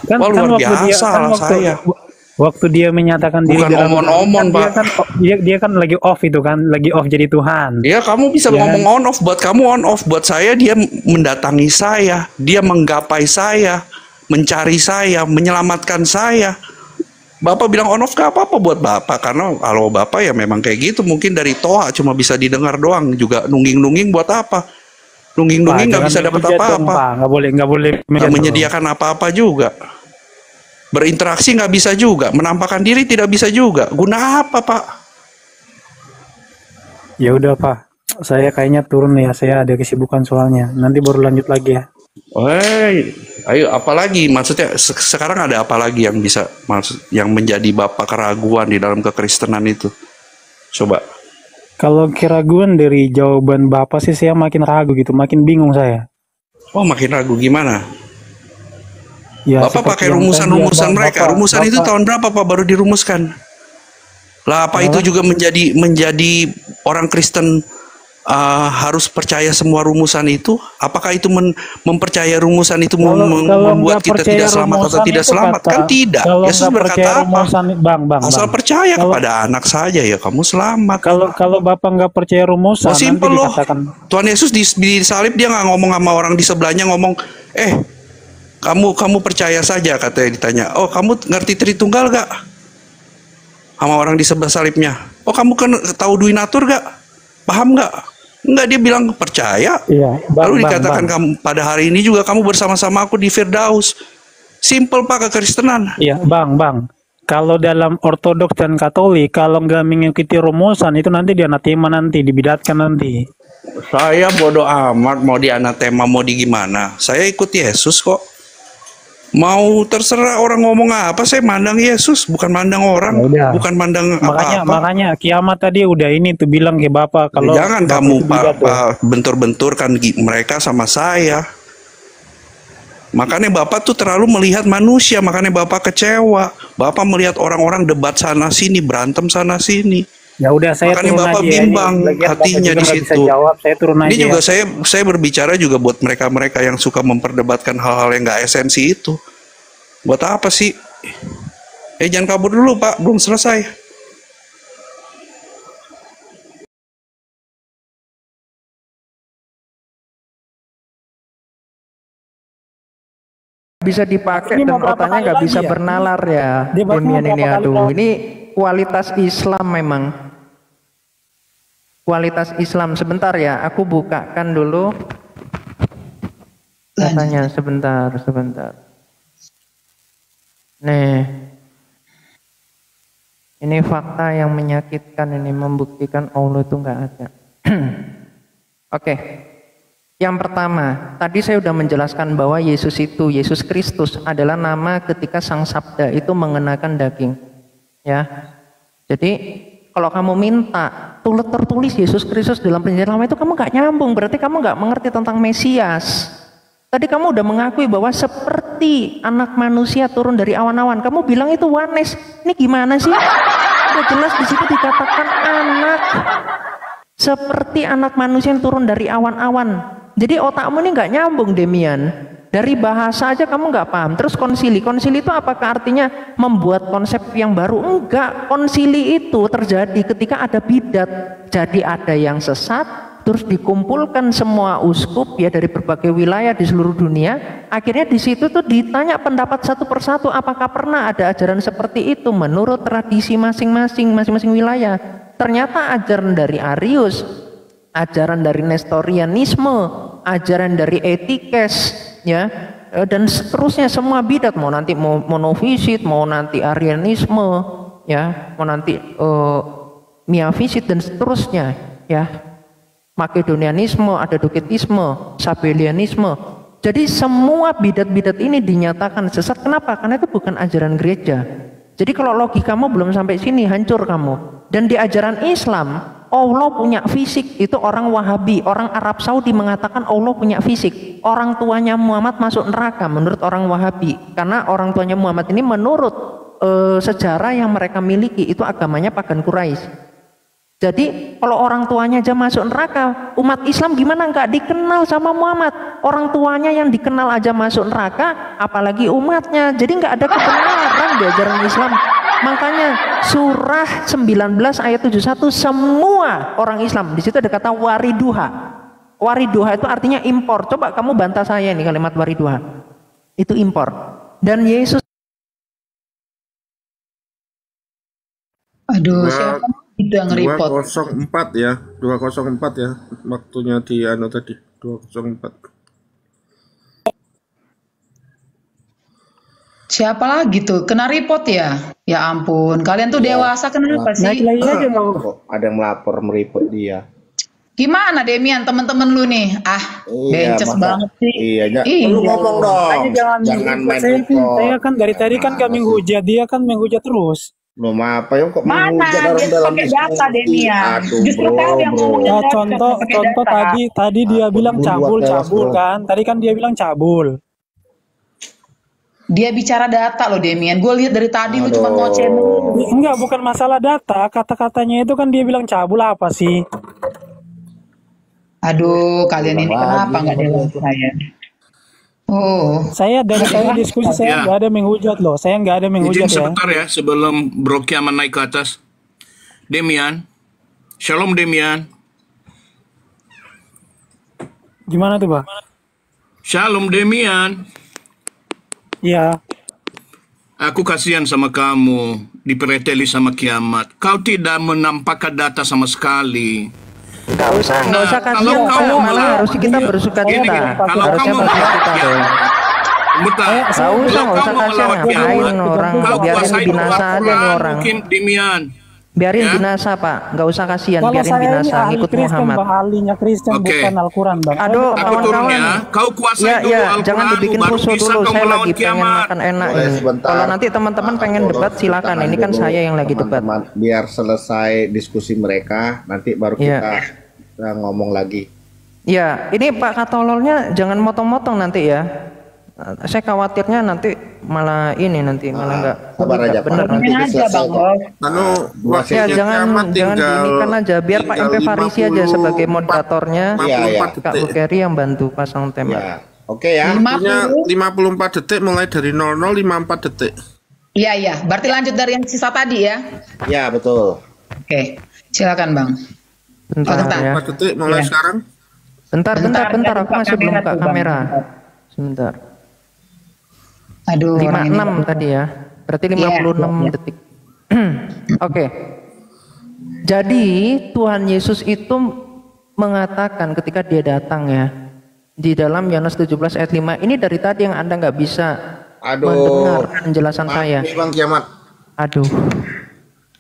Kan, Wah, luar biasa lah waktu, saya. waktu dia menyatakan diri Bukan dalam omon-omon, dia Pak. kan dia kan lagi off itu kan, lagi off jadi Tuhan. Ya, kamu bisa Ya. ngomong on off, buat kamu on off, buat saya dia mendatangi saya, dia menggapai saya, mencari saya, menyelamatkan saya. Bapak bilang on off gak apa-apa buat Bapak, karena kalau Bapak ya memang kayak gitu, mungkin dari toa cuma bisa didengar doang, juga nungging-nungging buat apa? Nungging-nungging nggak bisa dapat apa-apa, Nggak boleh nggak menyediakan apa-apa juga. Berinteraksi nggak bisa juga, menampakkan diri tidak bisa juga. Guna apa Pak? Ya udah Pak, saya kayaknya turun ya, saya ada kesibukan soalnya. Nanti baru lanjut lagi ya. Woi, ayo apalagi maksudnya sekarang ada apa lagi yang bisa yang menjadi Bapak keraguan di dalam kekristenan itu? Coba. Kalau keraguan dari jawaban Bapak sih saya makin ragu gitu, makin bingung saya. Oh, makin ragu gimana? Ya, Bapak seperti pakai yang rumusan-rumusan tadi, mereka. Rumusan itu tahun berapa Pak baru dirumuskan? Lah apa itu juga menjadi orang Kristen harus percaya semua rumusan itu? Apakah itu mempercaya rumusan itu kalau membuat nggak kita percaya tidak selamat atau rumusan tidak itu selamat? kata- Kan tidak. kalau Yesus nggak berkata percaya apa? rumusan, bang, Asal percaya Kalau- kepada anak saja ya kamu selamat. kalau Bapak nggak percaya rumusan, Oh, nanti simpel loh. dikatakan Tuhan Yesus di salib dia nggak ngomong sama orang di sebelahnya ngomong, Kamu percaya saja, katanya ditanya. Oh, kamu ngerti Tritunggal gak? Sama orang di sebelah salibnya. Oh, kamu kan tahu Duinatur gak? Paham gak? Enggak, dia bilang percaya. Iya, Bang, Lalu Bang, dikatakan Bang. kamu pada hari ini juga kamu bersama-sama aku di Firdaus. Simple Pak, kekristenan. Iya, Bang. Kalau dalam Ortodoks dan Katolik, kalau nggak mengikuti rumusan itu nanti dia anatema, nanti dibidatkan nanti. Saya bodoh amat mau di anatema mau di gimana. Saya ikut Yesus kok. Mau terserah orang ngomong apa, saya mandang Yesus, bukan mandang orang, Ya udah. bukan mandang Makanya apa-apa. makanya kiamat tadi udah ini tuh bilang ke Bapak kalau Jangan Bapak kamu itu bidat tuh. bentur-benturkan mereka sama saya. Makanya Bapak tuh terlalu melihat manusia, makanya Bapak kecewa. Bapak melihat orang-orang debat sana sini, berantem sana sini. Ya udah, saya Makanya turun Bapak aja ya. bimbang Ini lagian Bapak hatinya juga di nggak bisa situ. jawab, saya turun Ini aja juga ya. saya berbicara juga buat mereka-mereka yang suka memperdebatkan hal-hal yang nggak esensi itu. Buat apa sih? Jangan kabur dulu Pak, belum selesai. Bisa dipakai Ini dan mau berapa otaknya kali nggak lagi bisa ya? bernalar ya, Debatnya Demian berapa ini. kali Aduh, lagi? ini kualitas Islam memang. Kualitas Islam. Sebentar ya, aku bukakan dulu datanya. Sebentar. Nih, ini fakta yang menyakitkan, ini membuktikan Allah itu nggak ada. Oke. Yang pertama, tadi saya sudah menjelaskan bahwa Yesus Kristus adalah nama ketika Sang Sabda itu mengenakan daging. Ya. Jadi kalau kamu minta tertulis Yesus Kristus dalam perjanjian lama itu kamu nggak nyambung, berarti kamu nggak mengerti tentang Mesias. Tadi kamu udah mengakui bahwa seperti anak manusia turun dari awan-awan. Kamu bilang itu wanes. Ini gimana sih? Udah jelas di situ dikatakan anak. Seperti anak manusia yang turun dari awan-awan. Jadi otakmu ini nggak nyambung, Demian. Dari bahasa aja kamu nggak paham. Terus konsili itu apakah artinya membuat konsep yang baru? Enggak. Konsili itu terjadi ketika ada bidat. Jadi ada yang sesat, terus dikumpulkan semua uskup ya dari berbagai wilayah di seluruh dunia. Akhirnya di situ tuh ditanya pendapat satu persatu, apakah pernah ada ajaran seperti itu menurut tradisi masing-masing wilayah. Ternyata ajaran dari Arius, ajaran dari Nestorianisme, ajaran dari Etikes, ya, dan seterusnya semua bidat, mau nanti mau monofisit, mau nanti Arianisme, ya, mau nanti miafisit dan seterusnya, ya, Makedonianisme, ada Doketisme, Sabellianisme. Jadi semua bidat-bidat ini dinyatakan sesat. Kenapa? Karena itu bukan ajaran gereja. Jadi kalau logikamu belum sampai sini, hancur kamu. Dan di ajaran Islam, Allah punya fisik. Itu orang Wahabi, orang Arab Saudi mengatakan Allah punya fisik. Orang tuanya Muhammad masuk neraka menurut orang Wahabi. Karena orang tuanya Muhammad ini menurut sejarah yang mereka miliki itu agamanya pagan Quraisy. Jadi kalau orang tuanya aja masuk neraka, umat Islam gimana nggak dikenal sama Muhammad? Orang tuanya yang dikenal aja masuk neraka, apalagi umatnya. Jadi nggak ada kebenaran di ajaran Islam. Makanya surah 19 ayat 71 semua orang Islam di situ ada kata wariduha. Wariduha itu artinya impor. Coba kamu bantah saya nih kalimat wariduha. Itu impor. Dan Yesus. Aduh, siapa itu yang nge-report? 204 ya, 204 ya, waktunya di anu tadi 204. Siapa lagi tuh? Kena report ya? Ya ampun, kalian tuh dewasa kenapa Naik sih? lagi aja mau. Kok ada yang melapor meripot dia? Gimana Demian, teman-teman lu nih? Ah, bences masa- banget sih. Iya, Iya. lu ngomong dong. Makanya Jangan main saya, report. saya kan dari tadi kan kami hujat, dia kan menghujat terus. Belum apa ya kok Mana menghujat dia dalam pakai data diskusi. Demian? Aduh Justru bro, kau yang bro. ngomongnya Ya, data, contoh pakai contoh data. tadi dia bilang buat cabul tewas, bro. kan. Tadi kan dia bilang cabul. Dia bicara data loh Demian. Gue lihat dari tadi lu cuma Aduh. ngoceh mulu. Enggak, bukan masalah data, kata-katanya itu kan dia bilang cabul apa sih? Aduh, kalian ini Ulang kenapa lagi nggak sama dewasa ya? Oh, Saya dari saya diskusi saya Ya. nggak ada menghujat loh. Saya nggak ada Izin menghujat ya. sebentar ya sebelum Bro Kiaman naik ke atas. Demian, Shalom Demian, Gimana tuh, Pak? Shalom Demian. Iya, Aku kasihan sama kamu, dipereteli sama kiamat. Kau tidak menampakkan data sama sekali. Nggak usah Nah, kalau kasihan, kau Pak. mau Malah harusnya kita gini, bersuka gini, cita. kalau Harusnya kamu mau bersuka melawan cita dong. kiamat, bentar, Nggak usah, kalau nggak kau usah mau kasihan. melawan Ngapain kiamat, orang? kau Biarin kuasai dulu binasa aja nih Al-Quran, orang. mungkin Demian. Biarin Ya. binasa, Pak. Nggak usah kasihan. kalau Biarin saya ini binasa. ahli Ngikut Kristen, Muhammad. Bang. Ahlinya Kristen, Oke. bukan Al-Quran, Bang. Saya Aduh, bukan Aku turun kawan-kawan. ya. Kau kuasai Ya, dulu ya, Al-Quran, jangan dibikin baru rusuh bisa dulu. kau Saya melawan lagi pengen kiamat. makan enak Boleh ini. sebentar. Kalau nanti teman-teman pengen debat, silakan. Ini kan Dulu, saya yang lagi debat. teman-teman, biar selesai diskusi mereka, nanti baru Iya. kita ngomong lagi. Ya, ini Pak Katololnya jangan motong-motong nanti ya. Saya khawatirnya nanti malah ini nanti malah nggak Sabar aja, bener Pak. nanti. Aja, selesai Bang kok. Hos. Ya jangan diinikan aja biar Pak MP Farisi aja sebagai moderatornya. Iya, iya. Kak Bukeri yang bantu pasang tema. Ya, oke ya. 50. 54 detik mulai dari 00:54 detik. Iya, iya. Berarti lanjut dari yang sisa tadi ya. Ya, betul. Oke. Silakan, Bang. Bentar Bentar. ya. 4 detik mulai Iya. sekarang. Bentar. Bentar, Aku masih belum buka tuh, Bang. kamera. Sebentar. Aduh, orang ini. 56 tadi ya. Berarti 56 Iya. detik. Oke. Jadi Tuhan Yesus itu mengatakan ketika dia datang ya di dalam Yohanes 17 ayat 5 ini dari tadi yang Anda nggak bisa mendengar penjelasan saya. Bang Kiamat. Aduh.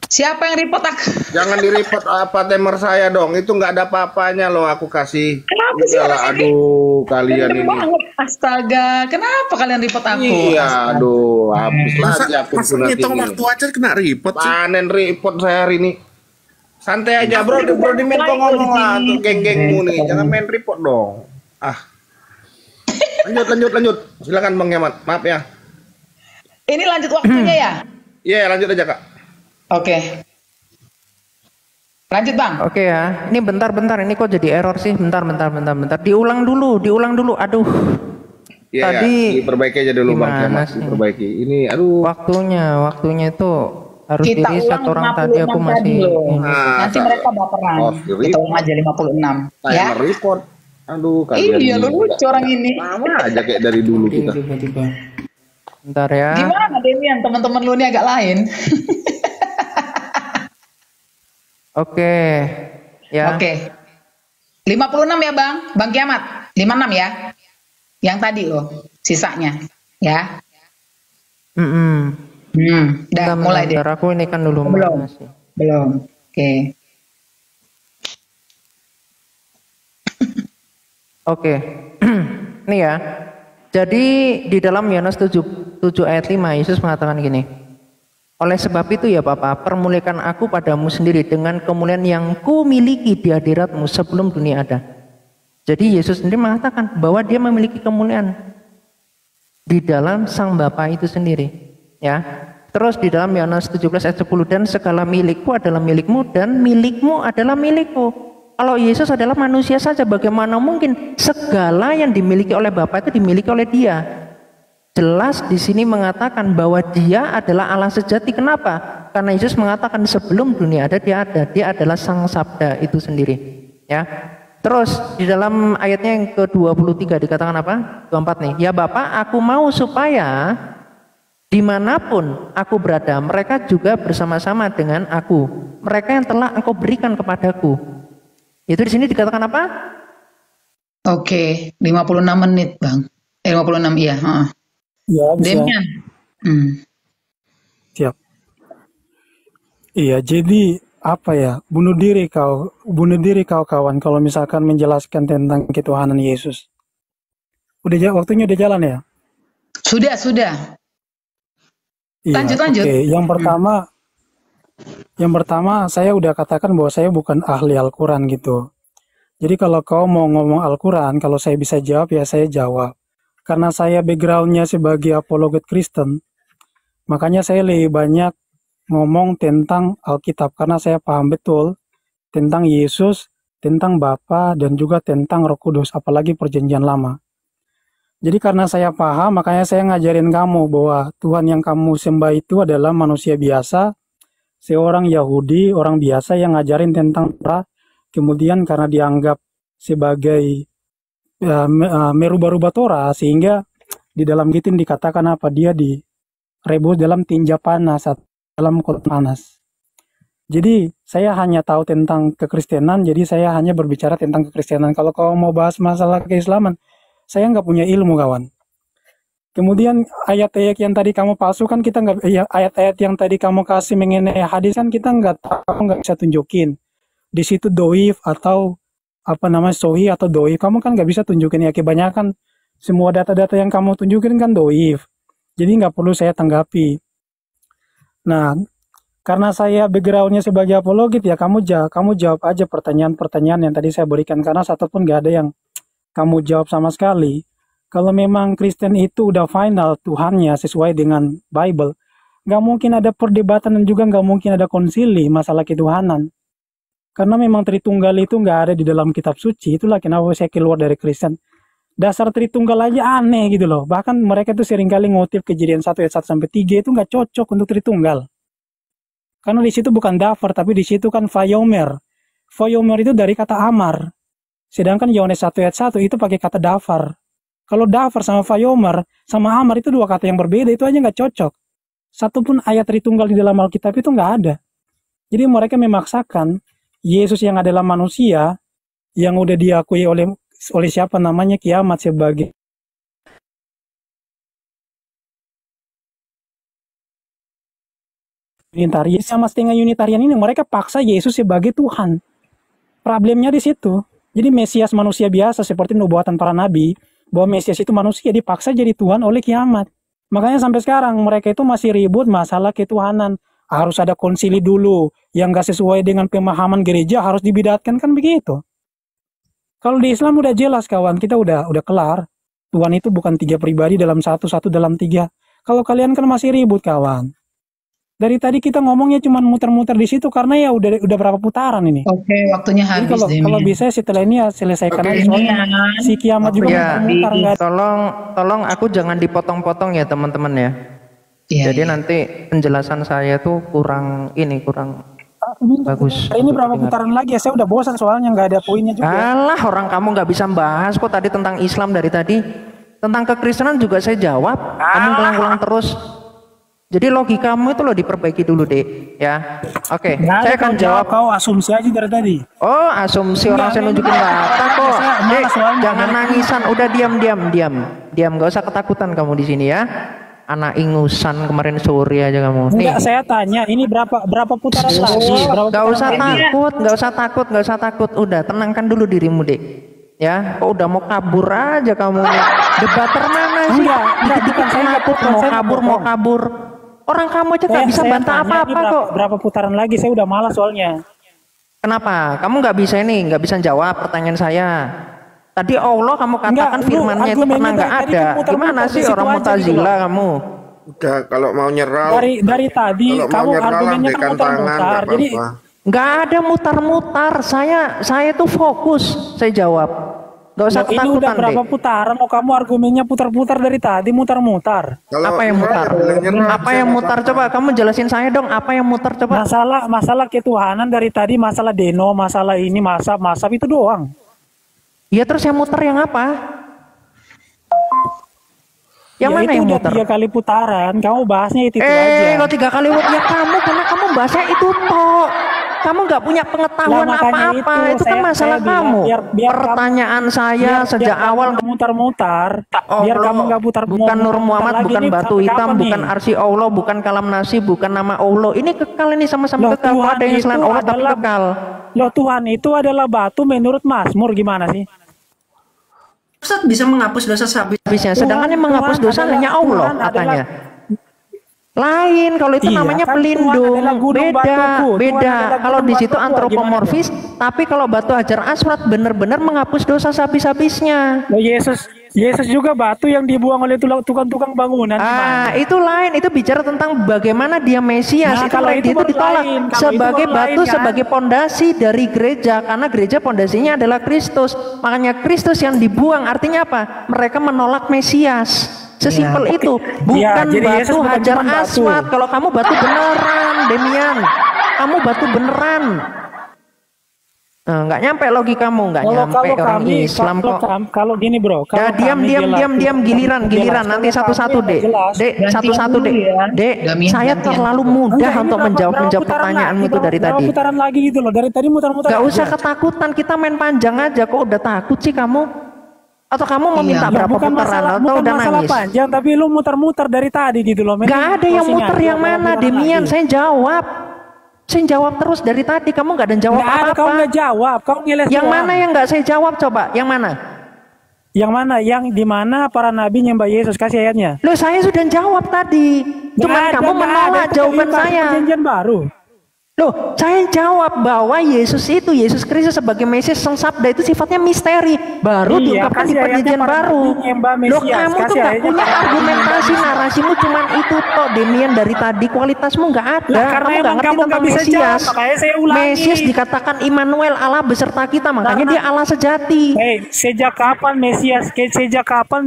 Siapa yang report aku? Jangan di-report apa timer saya dong. Itu nggak ada apa-apanya loh aku kasih. Kenapa sih Udahlah, orang ini? aduh kalian Bener ini. banget. Astaga, kenapa kalian report aku? Iya, Astaga. aduh, habis Masa lagi aku masa sunat ngitung ini. waktu aja kena report sih. Panen report saya hari ini. Santai aja bro, di main kok ngomong lah tuh geng-gengmu nih. Jangan main report dong. Ah. Lanjut. Silakan Bang Kiamat. Maaf ya. Ini lanjut waktunya ya? Iya, lanjut aja Kak. Oke. Lanjut, Bang. Oke ya. Ini bentar. Ini kok jadi error sih? Bentar. Diulang dulu. Aduh. Iya, Tadi diperbaiki aja dulu Bang gimana Kiamat. sih? Diperbaiki. Ini aduh. Waktunya itu harus Kita di reset ulang orang tadi aku 56 masih tadi loh. ini. Nah, Nanti mereka baperan. Oh, Kita ulang aja 56. Ya. Timer report. Aduh, kalian. Iya, ini lu lucu nggak- orang ini. Sama aja kayak dari dulu kita. Bentar ya. Gimana Demian? Teman-teman lu ini agak lain. Oke. Ya. Oke. 56 ya, Bang. Bang Kiamat. 56 ya. Yang tadi loh, sisanya. Ya. Udah mulai deh. Bentar, aku ini kan dulu Belum. masih. Belum. Oke. Oke. Nih ya. Jadi di dalam Yohanes 7 ayat 5 Yesus mengatakan gini. Oleh sebab itu ya Bapa, permuliakan aku padamu sendiri dengan kemuliaan yang ku miliki di hadiratmu sebelum dunia ada. Jadi Yesus sendiri mengatakan bahwa dia memiliki kemuliaan di dalam Sang Bapa itu sendiri. Ya. Terus di dalam Yohanes 17 ayat 10, dan segala milikku adalah milikmu dan milikmu adalah milikku. Kalau Yesus adalah manusia saja, bagaimana mungkin segala yang dimiliki oleh Bapa itu dimiliki oleh dia? Jelas di sini mengatakan bahwa dia adalah Allah sejati. Kenapa? Karena Yesus mengatakan sebelum dunia ada, dia ada. Dia adalah Sang Sabda itu sendiri. Ya. Terus di dalam ayatnya yang ke-23 dikatakan apa? 24 nih. Ya Bapa, aku mau supaya dimanapun aku berada, mereka juga bersama-sama dengan aku. Mereka yang telah engkau berikan kepadaku. Itu di sini dikatakan apa? Oke, 56 menit, Bang. 56 iya, heeh. Iya, bisa. Demian. Siap. Iya, jadi apa ya? Bunuh diri kau kawan kalau misalkan menjelaskan tentang ketuhanan Yesus. Waktunya udah jalan ya? Sudah. Iya. Lanjut. Oke, yang pertama saya udah katakan bahwa saya bukan ahli Al-Quran gitu. Jadi kalau kau mau ngomong Al-Quran, kalau saya bisa jawab ya saya jawab. Karena saya backgroundnya sebagai apologet Kristen, makanya saya lebih banyak ngomong tentang Alkitab karena saya paham betul tentang Yesus, tentang Bapa, dan juga tentang Roh Kudus, apalagi Perjanjian Lama. Jadi karena saya paham, makanya saya ngajarin kamu bahwa Tuhan yang kamu sembah itu adalah manusia biasa, seorang Yahudi, orang biasa yang ngajarin tentang Torah, kemudian karena dianggap sebagai merubah-rubah Torah, sehingga Di dalam Gitin dikatakan apa? Dia direbus dalam tinja panas atau dalam kot panas. Jadi saya hanya tahu tentang kekristenan, jadi saya hanya berbicara tentang kekristenan. Kalau kau mau bahas masalah keislaman, saya nggak punya ilmu, kawan. Kemudian ayat-ayat yang tadi kamu palsukan, kita nggak, ayat-ayat yang tadi kamu kasih mengenai hadis kan kita nggak tahu, nggak bisa tunjukin. Di situ doif atau apa namanya sohi atau doif, kamu kan nggak bisa tunjukin ya. Kebanyakan semua data-data yang kamu tunjukin kan doif, jadi nggak perlu saya tanggapi. Nah, karena saya backgroundnya sebagai apologit ya, kamu jawab aja pertanyaan-pertanyaan yang tadi saya berikan, karena satupun nggak ada yang kamu jawab sama sekali. Kalau memang Kristen itu udah final Tuhannya sesuai dengan Bible, nggak mungkin ada perdebatan dan juga nggak mungkin ada konsili masalah ketuhanan. Karena memang Tritunggal itu nggak ada di dalam kitab suci, itulah kenapa saya keluar dari Kristen. Dasar Tritunggal aja aneh gitu loh. Bahkan mereka tuh seringkali ngutip Kejadian 1 ayat 1-3 itu nggak cocok untuk Tritunggal. Karena di situ bukan dafar, tapi di situ kan vayomer. Vayomer itu dari kata amar. Sedangkan Yohanes 1 ayat 1 itu pakai kata dafar. Kalau dafar sama vayomer sama amar itu dua kata yang berbeda, itu aja nggak cocok. Satupun ayat Tritunggal di dalam Alkitab itu nggak ada. Jadi mereka memaksakan Yesus yang adalah manusia, yang udah diakui oleh siapa namanya Kiamat sebagai Unitarian, sama setengah Unitarian ini mereka paksa Yesus sebagai Tuhan. Problemnya di situ. Jadi Mesias manusia biasa seperti nubuatan para nabi, bahwa Mesias itu manusia dipaksa jadi Tuhan oleh Kiamat. Makanya sampai sekarang mereka itu masih ribut masalah ketuhanan. Harus ada konsili dulu, yang gak sesuai dengan pemahaman gereja harus dibidatkan, kan begitu. Kalau di Islam udah jelas kawan, kita udah kelar. Tuhan itu bukan 3 pribadi dalam satu dalam 3. Kalau kalian kan masih ribut kawan. Dari tadi kita ngomongnya cuma muter-muter di situ karena ya udah berapa putaran ini. Oke, waktunya Jadi habis. kalau bisa setelah ini ya selesaikan aja soalnya si Kiamat juga Ya, muter-muter nggak. tolong aku jangan dipotong-potong ya teman-teman ya. Iya, Jadi iya. nanti penjelasan saya tuh kurang bagus. Ini berapa putaran lagi ya? Saya udah bosan soalnya nggak ada poinnya juga. Alah, orang kamu nggak bisa bahas kok tadi tentang Islam dari tadi. Tentang kekristenan juga saya jawab. Kamu ngulang-ngulang terus. Jadi logikamu itu loh diperbaiki dulu deh, ya. Oke, Nggak ada, saya akan kau jawab. Kau asumsi aja dari tadi. Oh, asumsi orang saya nunjukin data kok. Saya malas soalnya. Jangan nangisan, udah diam, nggak usah ketakutan kamu di sini ya. Anak ingusan kemarin sore aja kamu. Enggak, saya tanya ini berapa putaran lagi? Berapa Nggak usah putaran lagi? takut. Udah tenangkan dulu dirimu deh. Ya, kok udah mau kabur aja kamu. Debater mana sih? Enggak, bukan saya nggak Dikit-dikit mau kabur. Orang kamu aja nggak bisa bantah tanya ini apa-apa kok. Berapa putaran lagi? Saya udah malas soalnya. Kenapa? Kamu nggak bisa jawab pertanyaan saya. Tadi Allah kamu katakan firman-Nya itu pernah nggak ada. Gimana sih orang Mu'tazilah kamu? Udah, kalau mau nyerah. Dari tadi Kalau mau kamu nyerah, argumennya kan lambaikan tangan, muter-muter. nggak Jadi apa-apa. Nggak ada mutar-mutar. Saya tuh fokus. Saya jawab. Nggak usah ini udah ketakutan berapa deh. putaran? Oh, kamu argumennya putar-putar dari tadi, mutar-mutar. Kalau Apa yang nyerah, mutar? boleh nyerah, Apa yang mutar? Coba kamu jelasin saya dong. Apa yang mutar coba? Masalah ketuhanan dari tadi, masalah deno, masalah ini, masap itu doang. Ya terus yang muter yang apa? Yang Ya, mana itu yang udah muter? 3 kali putaran, kamu bahasnya itu aja. Kalau 3 kali ya kamu karena kamu bahasnya itu toh. Kamu nggak punya pengetahuan Lah, makanya apa-apa. Itu kan saya masalah bilang, kamu. biar Pertanyaan saya sejak biar awal. kamu mutar-mutar, biar kamu nggak putar. Bukan Nur Muhammad, lagi bukan nih, batu sampai hitam, kapan bukan nih? arsi Allah, bukan kalam nasi, bukan nama Allah. Ini kekal, ini sama-sama Loh, kekal. Kalau ada yang Tuhan selain itu Allah tapi adalah- kekal. Loh, Tuhan itu adalah batu menurut Mazmur, gimana sih? Ustaz bisa menghapus dosa sehabis-habisnya. Sedangkan yang menghapus dosa hanya Allah katanya. Lain, kalau itu Iya, namanya kan pelindung. Tuhan adalah gunung Beda, batuku. Tuhan beda. adalah Kalau gunung di situ batuku, antropomorfis, tapi kalau batu hajar aswad benar-benar menghapus dosa sehabis-habisnya. Loh, Yesus juga batu yang dibuang oleh tukang-tukang bangunan. Ah, itu lain. Itu bicara tentang bagaimana dia Mesias. Nah, itu kalau lain. itu Itu baru ditolak lain. Kalau itu sebagai baru batu, lain, kan? sebagai pondasi dari gereja. Karena gereja pondasinya adalah Kristus. Makanya Kristus yang dibuang artinya apa? Mereka menolak Mesias. Sesimpel itu. Bukan jadi Yesus batu bukan hajar cuma batu. aswad. Kalau kamu batu beneran, Demian. Kamu batu beneran. Nggak nyampe logikamu, nggak nyampe orang Islam kok. Kalau gini bro, Ya, diam giliran nanti satu-satu dek. Dek, satu-satu dek. Dek, saya terlalu mudah untuk menjawab pertanyaanmu itu dari tadi. Putaran lagi gitu loh, dari tadi mutar-mutar. Gak usah ketakutan, kita main panjang aja. Kok udah takut sih kamu? Atau kamu mau minta berapa putaran atau udah nangis? Panjang, tapi lu mutar-mutar dari tadi gitu loh. Gak ada yang muter yang mana, Demian. Saya jawab terus dari tadi. Kamu gak ada jawab apa-apa. Kamu nggak jawab, kamu ngeles. Yang mana yang nggak saya jawab coba? Yang mana? Yang mana? Yang di mana para nabi nyembah Yesus? Kasih ayatnya. Loh, saya sudah jawab tadi. Cuman kamu menolak jawaban saya. Perjanjian baru. Loh, saya jawab bahwa Yesus Kristus sebagai Mesias sang sabda itu sifatnya misteri, baru diungkapkan di perjanjian baru. Loh, kamu tuh nggak punya argumentasi, narasimu cuman itu toh, Demian, dari tadi kualitasmu nggak ada. Kamu nggak ngerti tentang Mesias. Mesias dikatakan Immanuel, Allah beserta kita, makanya dia Allah sejati. Sejak kapan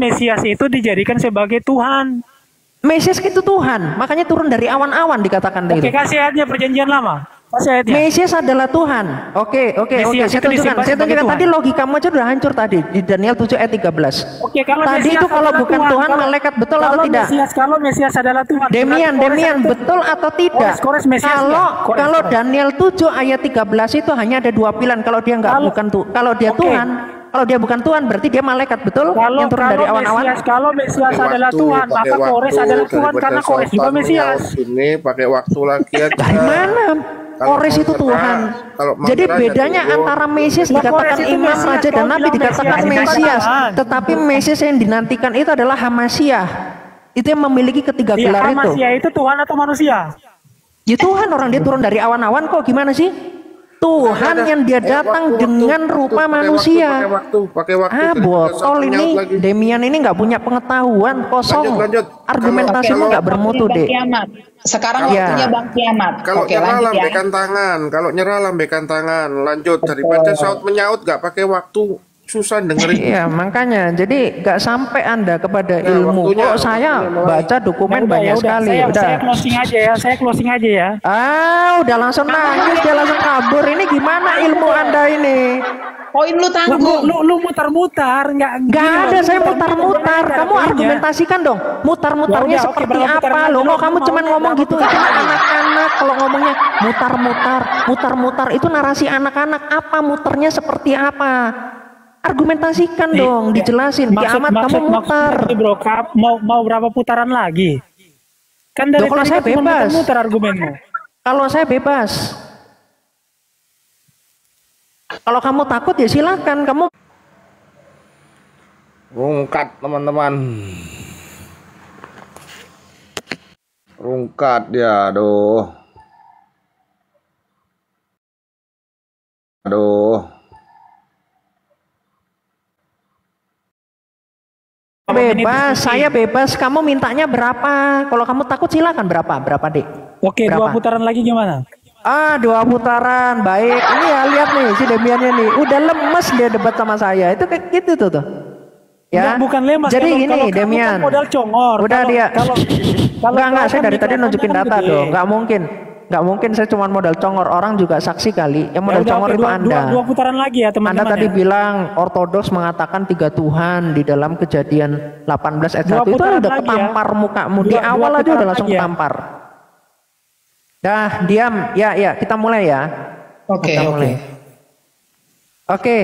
Mesias itu dijadikan sebagai Tuhan? Mesias itu Tuhan, makanya turun dari awan-awan dikatakan itu. Oke, kasih ayatnya perjanjian lama. Kasih ayatnya. Mesias adalah Tuhan. Oke. Saya tunjukkan. Tadi logikamu aja udah hancur tadi di Daniel 7 ayat 13. Oke, kalau tadi itu kalau bukan Tuhan, malaikat, betul atau tidak? Kalau Mesias adalah Tuhan. Demian, betul atau tidak? Kalau Daniel 7 ayat 13 itu hanya ada dua pilihan. Kalau dia kalau dia Tuhan. Kalau dia bukan Tuhan, berarti dia malaikat, betul? Yang turun dari awan-awan. Kalau Mesias adalah Tuhan, maka Kores adalah Tuhan karena Kores juga Mesias. Ini pakai waktu lagi aja. Dari mana? Kores itu Tuhan. Jadi bedanya antara Mesias dikatakan imam, raja, dan nabi dikatakan Mesias. Tetapi Mesias yang dinantikan itu adalah Hamasiah. Itu yang memiliki ketiga gelar itu. Hamasiah itu Tuhan atau manusia? Ya Tuhan, orang dia turun dari awan-awan kok, gimana sih? Tuhan yang dia datang dengan rupa manusia. Pakai waktu. Botol ini, Demian ini nggak punya pengetahuan, kosong. Argumentasimu nggak bermutu, Dek. Sekarang waktunya Bang Kiamat. Kalau nyerah lambaikan tangan. Kalau nyerah lambaikan tangan. Lanjut, daripada saut menyaut nggak pakai waktu. Susah dengerin. Iya, makanya jadi gak sampai Anda kepada ilmu. Kok saya baca dokumen banyak sekali. Saya closing aja ya. Udah langsung nangis, dia langsung kabur. Ini gimana ilmu Anda ini? Poin lu tanggung. Lu mutar-mutar, nggak ada. Saya mutar-mutar. Kamu argumentasikan dong. Mutar-mutarnya seperti apa? Lo kamu cuman ngomong gitu. Itu anak-anak kalau ngomongnya mutar-mutar itu narasi anak-anak. Apa muternya seperti apa? Argumentasikan dong, dijelasin. Kiamat kamu mutar. Bro, mau berapa putaran lagi? Kan dari kalau saya bebas. Mutar argumenmu. Kalau saya bebas. Kalau kamu takut ya silakan kamu. Rungkat teman-teman. Rungkat dia, aduh. Bebas, saya bebas. Kamu mintanya berapa? Kalau kamu takut silakan berapa, Dek? Oke, berapa? 2 putaran lagi gimana? 2 putaran, baik. Ini ya lihat nih si Demiannya nih, udah lemes dia debat sama saya. Itu kayak gitu tuh. Ya. Bukan lemas. Jadi gini, Demian. Modal congor. Udah dia. Enggak, saya dari tadi nunjukin data dong. Nggak mungkin saya cuma modal congor, orang juga saksi kali. Yang modal congor itu Anda. 2 putaran lagi ya teman-teman. Anda tadi bilang ortodoks mengatakan 3 Tuhan di dalam Kejadian 18 ayat 1 itu udah ketampar mukamu di awal aja udah langsung ketampar. Dah, diam. Ya, kita mulai ya. Oke. Oke.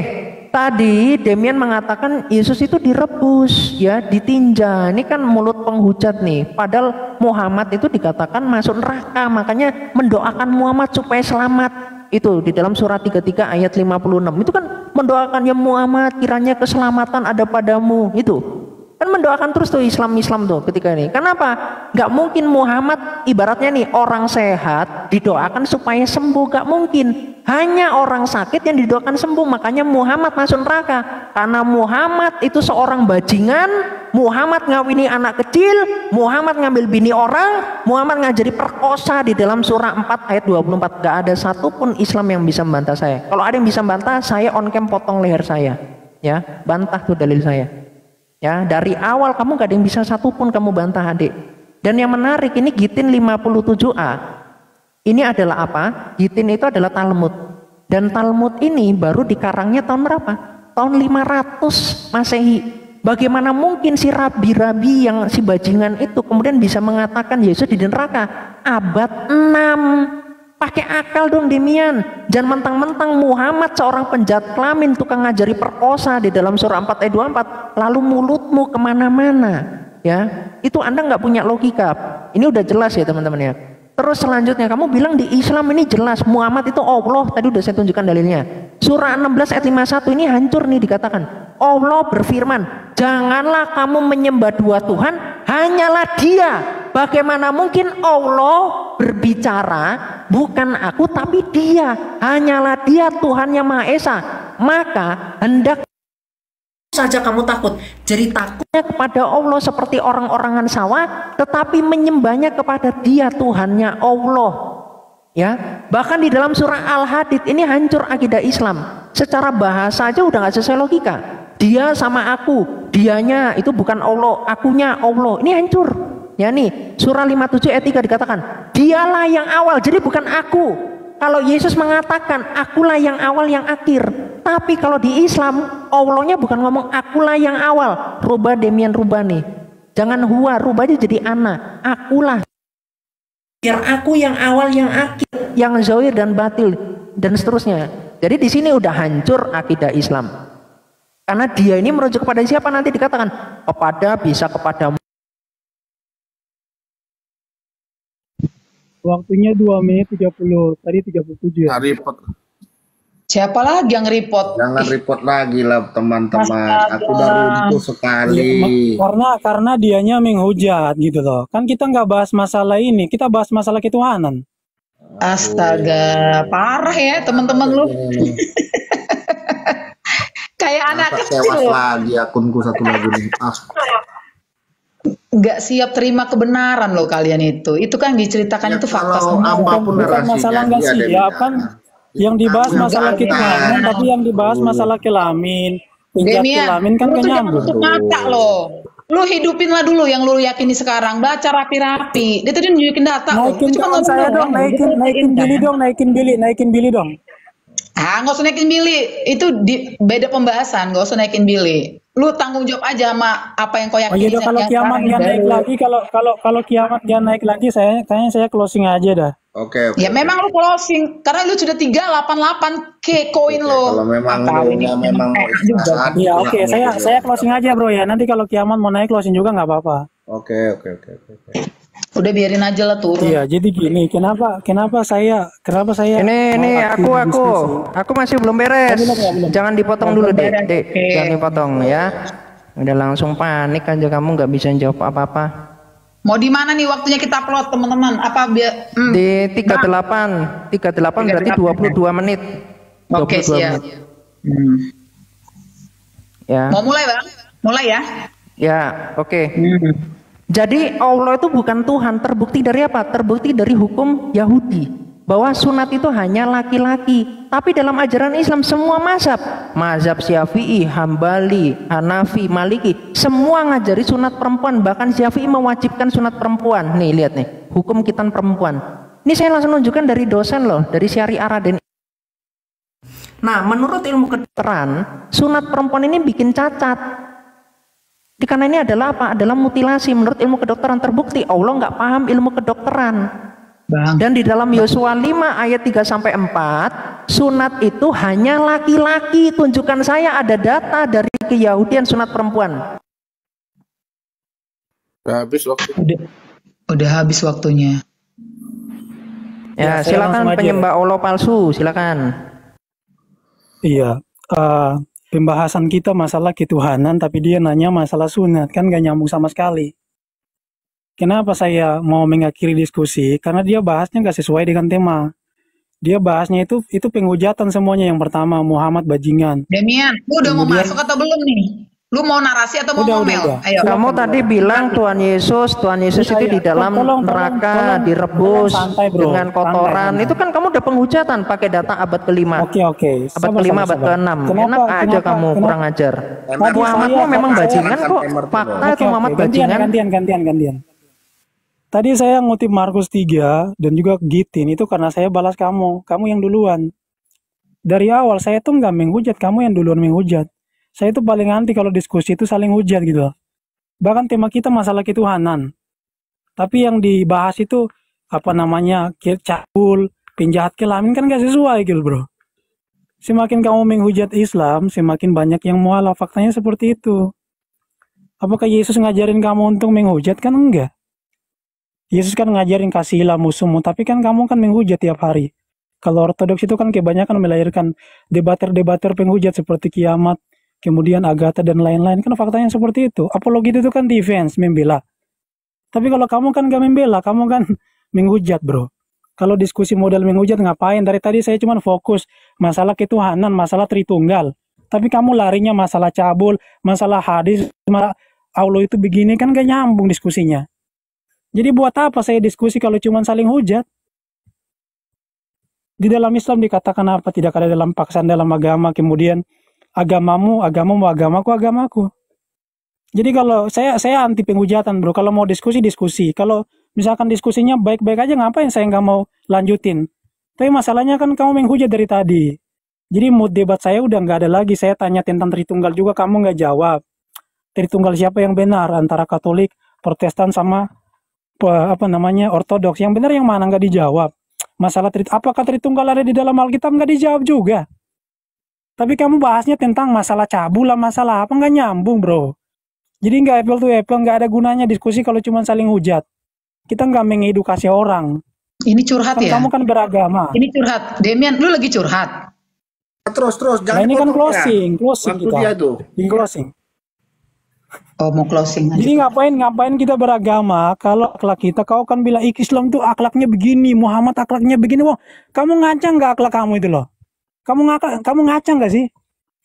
Tadi Demian mengatakan Yesus itu direbus, ya, ditinja. Ini kan mulut penghujat nih. Padahal Muhammad itu dikatakan masuk neraka, makanya mendoakan Muhammad supaya selamat. Itu di dalam surat 33 ayat 56. Itu kan mendoakan ya Muhammad, kiranya keselamatan ada padamu. Itu kan mendoakan terus tuh Islam tuh ketika ini. Kenapa? Nggak mungkin Muhammad ibaratnya nih orang sehat didoakan supaya sembuh, nggak mungkin. Hanya orang sakit yang didoakan sembuh. Makanya Muhammad masuk neraka karena Muhammad itu seorang bajingan. Muhammad ngawini anak kecil, Muhammad ngambil bini orang, Muhammad ngajari perkosa di dalam surah 4 ayat 24. Gak ada satupun Islam yang bisa membantah saya. Kalau ada yang bisa membantah, saya on cam potong leher saya. Ya, bantah tuh dalil saya. Ya, dari awal kamu gak ada yang bisa satupun kamu bantah, adik. Dan yang menarik ini Gitin 57a. Ini adalah apa? Gitin itu adalah Talmud. Dan Talmud ini baru dikarangnya tahun berapa? Tahun 500 Masehi. Bagaimana mungkin si rabi-rabi yang si bajingan itu kemudian bisa mengatakan Yesus di neraka? Abad 6. Pakai akal dong Demian. Jangan mentang-mentang Muhammad seorang penjahat kelamin, tukang ngajari perkosa di dalam surah 4 ayat 24, lalu mulutmu kemana-mana. Ya, itu Anda nggak punya logika. Ini udah jelas ya teman-teman ya. Terus selanjutnya kamu bilang di Islam ini jelas Muhammad itu Allah, tadi udah saya tunjukkan dalilnya. Surah 16 ayat 51 ini hancur nih dikatakan. Allah berfirman, janganlah kamu menyembah dua Tuhan, hanyalah Dia. Bagaimana mungkin Allah berbicara, bukan aku tapi Dia. Hanyalah Dia Tuhan yang Maha Esa. Maka hendak saja kamu takut. Jadi takutnya kepada Allah seperti orang-orangan sawah, tetapi menyembahnya kepada Dia Tuhannya Allah. Ya, bahkan di dalam surah Al-Hadid ini hancur akidah Islam. Secara bahasa aja udah nggak sesuai logika. Dia sama aku, dianya itu bukan Allah, akunya Allah. Ini hancur. Ya nih, surah 57 ayat 3 dikatakan, Dialah yang awal, jadi bukan aku. Kalau Yesus mengatakan akulah yang awal yang akhir, tapi kalau di Islam Allahnya bukan ngomong akulah yang awal, rubah Demian rubah nih, jangan huwa, rubah aja jadi ana, akulah, biar aku yang awal yang akhir, yang zahir dan batil dan seterusnya. Jadi di sini udah hancur akidah Islam, karena Dia ini merujuk kepada siapa nanti dikatakan kepada bisa kepada. Waktunya 2 menit 30, tadi 37 ya. Report. Siapa lagi yang report? Jangan report lagi lah teman-teman. Aku udah runtuh sekali. Karena dianya menghujat gitu loh. Kan kita nggak bahas masalah ini, kita bahas masalah ketuhanan. Astaga, parah ya teman-teman lu. Kayak anak Tewas kecil. lagi akunku satu lagi nih. Nggak siap terima kebenaran loh kalian itu. Itu kan diceritakan Ya, itu fakta kalau semua. apapun Bukan narasinya, masalah nggak dia ada siap di kan. sana. Yang dibahas Aku masalah nggak ketuhanan, tahu. tapi yang dibahas masalah kelamin, penjat Demian, kelamin kan lu gak tuh jangan nyambung. tutup mata loh. Lu hidupin lah dulu yang lu yakini sekarang. Baca rapi-rapi. Dia tadi nunjukin data. Naikin Lu cuma tangan saya dong, naikin Billy dong. Ah, nggak usah naikin Billy. Itu beda pembahasan. Nggak usah naikin Billy. Lu tanggung jawab aja sama apa yang kau Oh yakini. iya, kalau yang kiamat sekarang dia naik baru. lagi, kalau kiamat dia naik lagi, kayaknya saya closing aja dah. Oke. Ya memang lu closing karena lu sudah 388 koin lo. Kalau memang memang saat Iya, oke, saya closing aja bro ya. Nanti kalau kiamat mau naik closing juga nggak apa-apa. Oke. Udah biarin aja lah turun. Iya, jadi gini, kenapa saya Ini aku masih belum beres. Jangan dipotong dulu dek, jangan dipotong ya. Udah langsung panik aja kamu, nggak bisa jawab apa-apa. Mau di mana nih waktunya kita upload teman-teman? Apa biar Di 38 berarti 22 menit. Oke, 22 siap. menit. Ya. Mau mulai Bang? Mulai ya. Ya, oke. Jadi Allah itu bukan Tuhan, terbukti dari apa? Terbukti dari hukum Yahudi bahwa sunat itu hanya laki-laki. Tapi dalam ajaran Islam semua mazhab Syafi'i, Hambali, Hanafi, Maliki, semua ngajari sunat perempuan. Bahkan Syafi'i mewajibkan sunat perempuan. Nih lihat nih, hukum khitan perempuan. Ini saya langsung nunjukkan dari dosen loh, dari Syariah Raden. Nah, menurut ilmu kedokteran, sunat perempuan ini bikin cacat. Karena ini adalah apa? Adalah mutilasi. Menurut ilmu kedokteran terbukti Allah nggak paham ilmu kedokteran. Bang. Dan di dalam Yosua 5 ayat 3-4, sunat itu hanya laki-laki. Tunjukkan saya ada data dari keyahudian sunat perempuan. Udah habis waktu. Udah habis waktunya. Ya, saya langsung silakan aja. penyembah Allah palsu, silakan. Iya, pembahasan kita masalah ketuhanan, tapi dia nanya masalah sunat, kan gak nyambung sama sekali. Kenapa saya mau mengakhiri diskusi? Karena dia bahasnya gak sesuai dengan tema. Dia bahasnya itu penghujatan semuanya. Yang pertama, Muhammad bajingan. Demian, lu udah mau Kemudian- masuk atau belum nih? Lu mau narasi atau mau ngomel? Udah. Ayo. Kamu tadi bilang Tuhan Yesus itu di dalam neraka direbus santai, bro. dengan kotoran. Santai. Itu kan kamu udah penghujatan pakai data abad kelima. Oke. Abad kelima, abad ke-6. Enak aja kamu kurang ajar. Muhammad memang bajingan kok. Fakta itu Muhammad bajingan. Gantian. Tadi saya ngutip Markus 3 dan juga Gitin itu karena saya balas kamu yang duluan. Dari awal saya tuh nggak menghujat, kamu yang duluan menghujat. Saya tuh paling anti kalau diskusi itu saling hujat gitu loh. Bahkan tema kita masalah ketuhanan. Tapi yang dibahas itu apa namanya, cabul, penjahat kelamin kan gak sesuai gitu bro. Semakin kamu menghujat Islam, semakin banyak yang mualaf. Faktanya seperti itu. Apakah Yesus ngajarin kamu untuk menghujat? Kan enggak. Yesus kan ngajarin kasihilah musuhmu, tapi kan kamu kan menghujat tiap hari. Kalau ortodoks itu kan kebanyakan melahirkan debater-debater penghujat seperti Kiamat, kemudian Agatha dan lain-lain. Kan faktanya seperti itu. Apologi itu kan defense, membela. Tapi kalau kamu kan gak membela, kamu kan menghujat bro. Kalau diskusi modal menghujat ngapain? Dari tadi saya cuma fokus masalah ketuhanan, masalah Tritunggal. Tapi kamu larinya masalah cabul, masalah hadis, masalah Allah itu begini, kan gak nyambung diskusinya. Jadi buat apa saya diskusi kalau cuma saling hujat? Di dalam Islam dikatakan apa? Tidak ada dalam paksaan dalam agama. Kemudian agamamu, agamaku, agamaku. Jadi kalau saya anti penghujatan bro. Kalau mau diskusi. Kalau misalkan diskusinya baik-baik aja, ngapain saya nggak mau lanjutin? Tapi masalahnya kan kamu menghujat dari tadi. Jadi mood debat saya udah nggak ada lagi. Saya tanya tentang Tritunggal juga, kamu nggak jawab. Tritunggal siapa yang benar antara Katolik, Protestan sama apa namanya Ortodoks? Yang benar yang mana, nggak dijawab. Masalah apakah Tritunggal ada di dalam Alkitab, nggak dijawab juga. Tapi kamu bahasnya tentang masalah cabul lah, masalah apa, nggak nyambung bro. Jadi nggak apple to apple, nggak ada gunanya diskusi kalau cuma saling hujat. Kita nggak mengedukasi orang. Ini curhat Kan ya? kamu kan beragama. Ini curhat. Demian, lu lagi curhat. Terus Nah ini kan closing Waktu kita. dia tuh. Ini closing. Oh, mau closing aja. Jadi ngapain kita beragama kalau akhlak kita, kau kan bilang Islam tuh akhlaknya begini, Muhammad akhlaknya begini. Wah, kamu ngaca nggak akhlak kamu itu loh? Kamu ngaca nggak sih?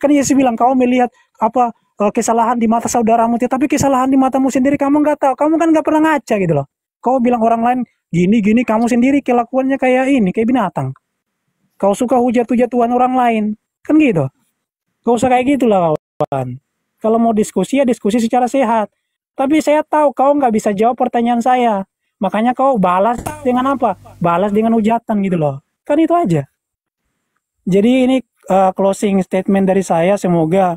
Kan Yesus bilang kau melihat apa kesalahan di mata saudaramu, tapi kesalahan di matamu sendiri kamu nggak tahu. Kamu kan nggak pernah ngaca gitu loh. Kau bilang orang lain gini, kamu sendiri kelakuannya kayak ini, kayak binatang. Kau suka hujat-hujatuan orang lain, kan gitu. Gak usah kayak gitulah kawan. Kalau mau diskusi ya diskusi secara sehat. Tapi saya tahu kau nggak bisa jawab pertanyaan saya. Makanya kau balas dengan apa? Balas dengan hujatan gitu loh. Kan itu aja. Jadi ini closing statement dari saya. Semoga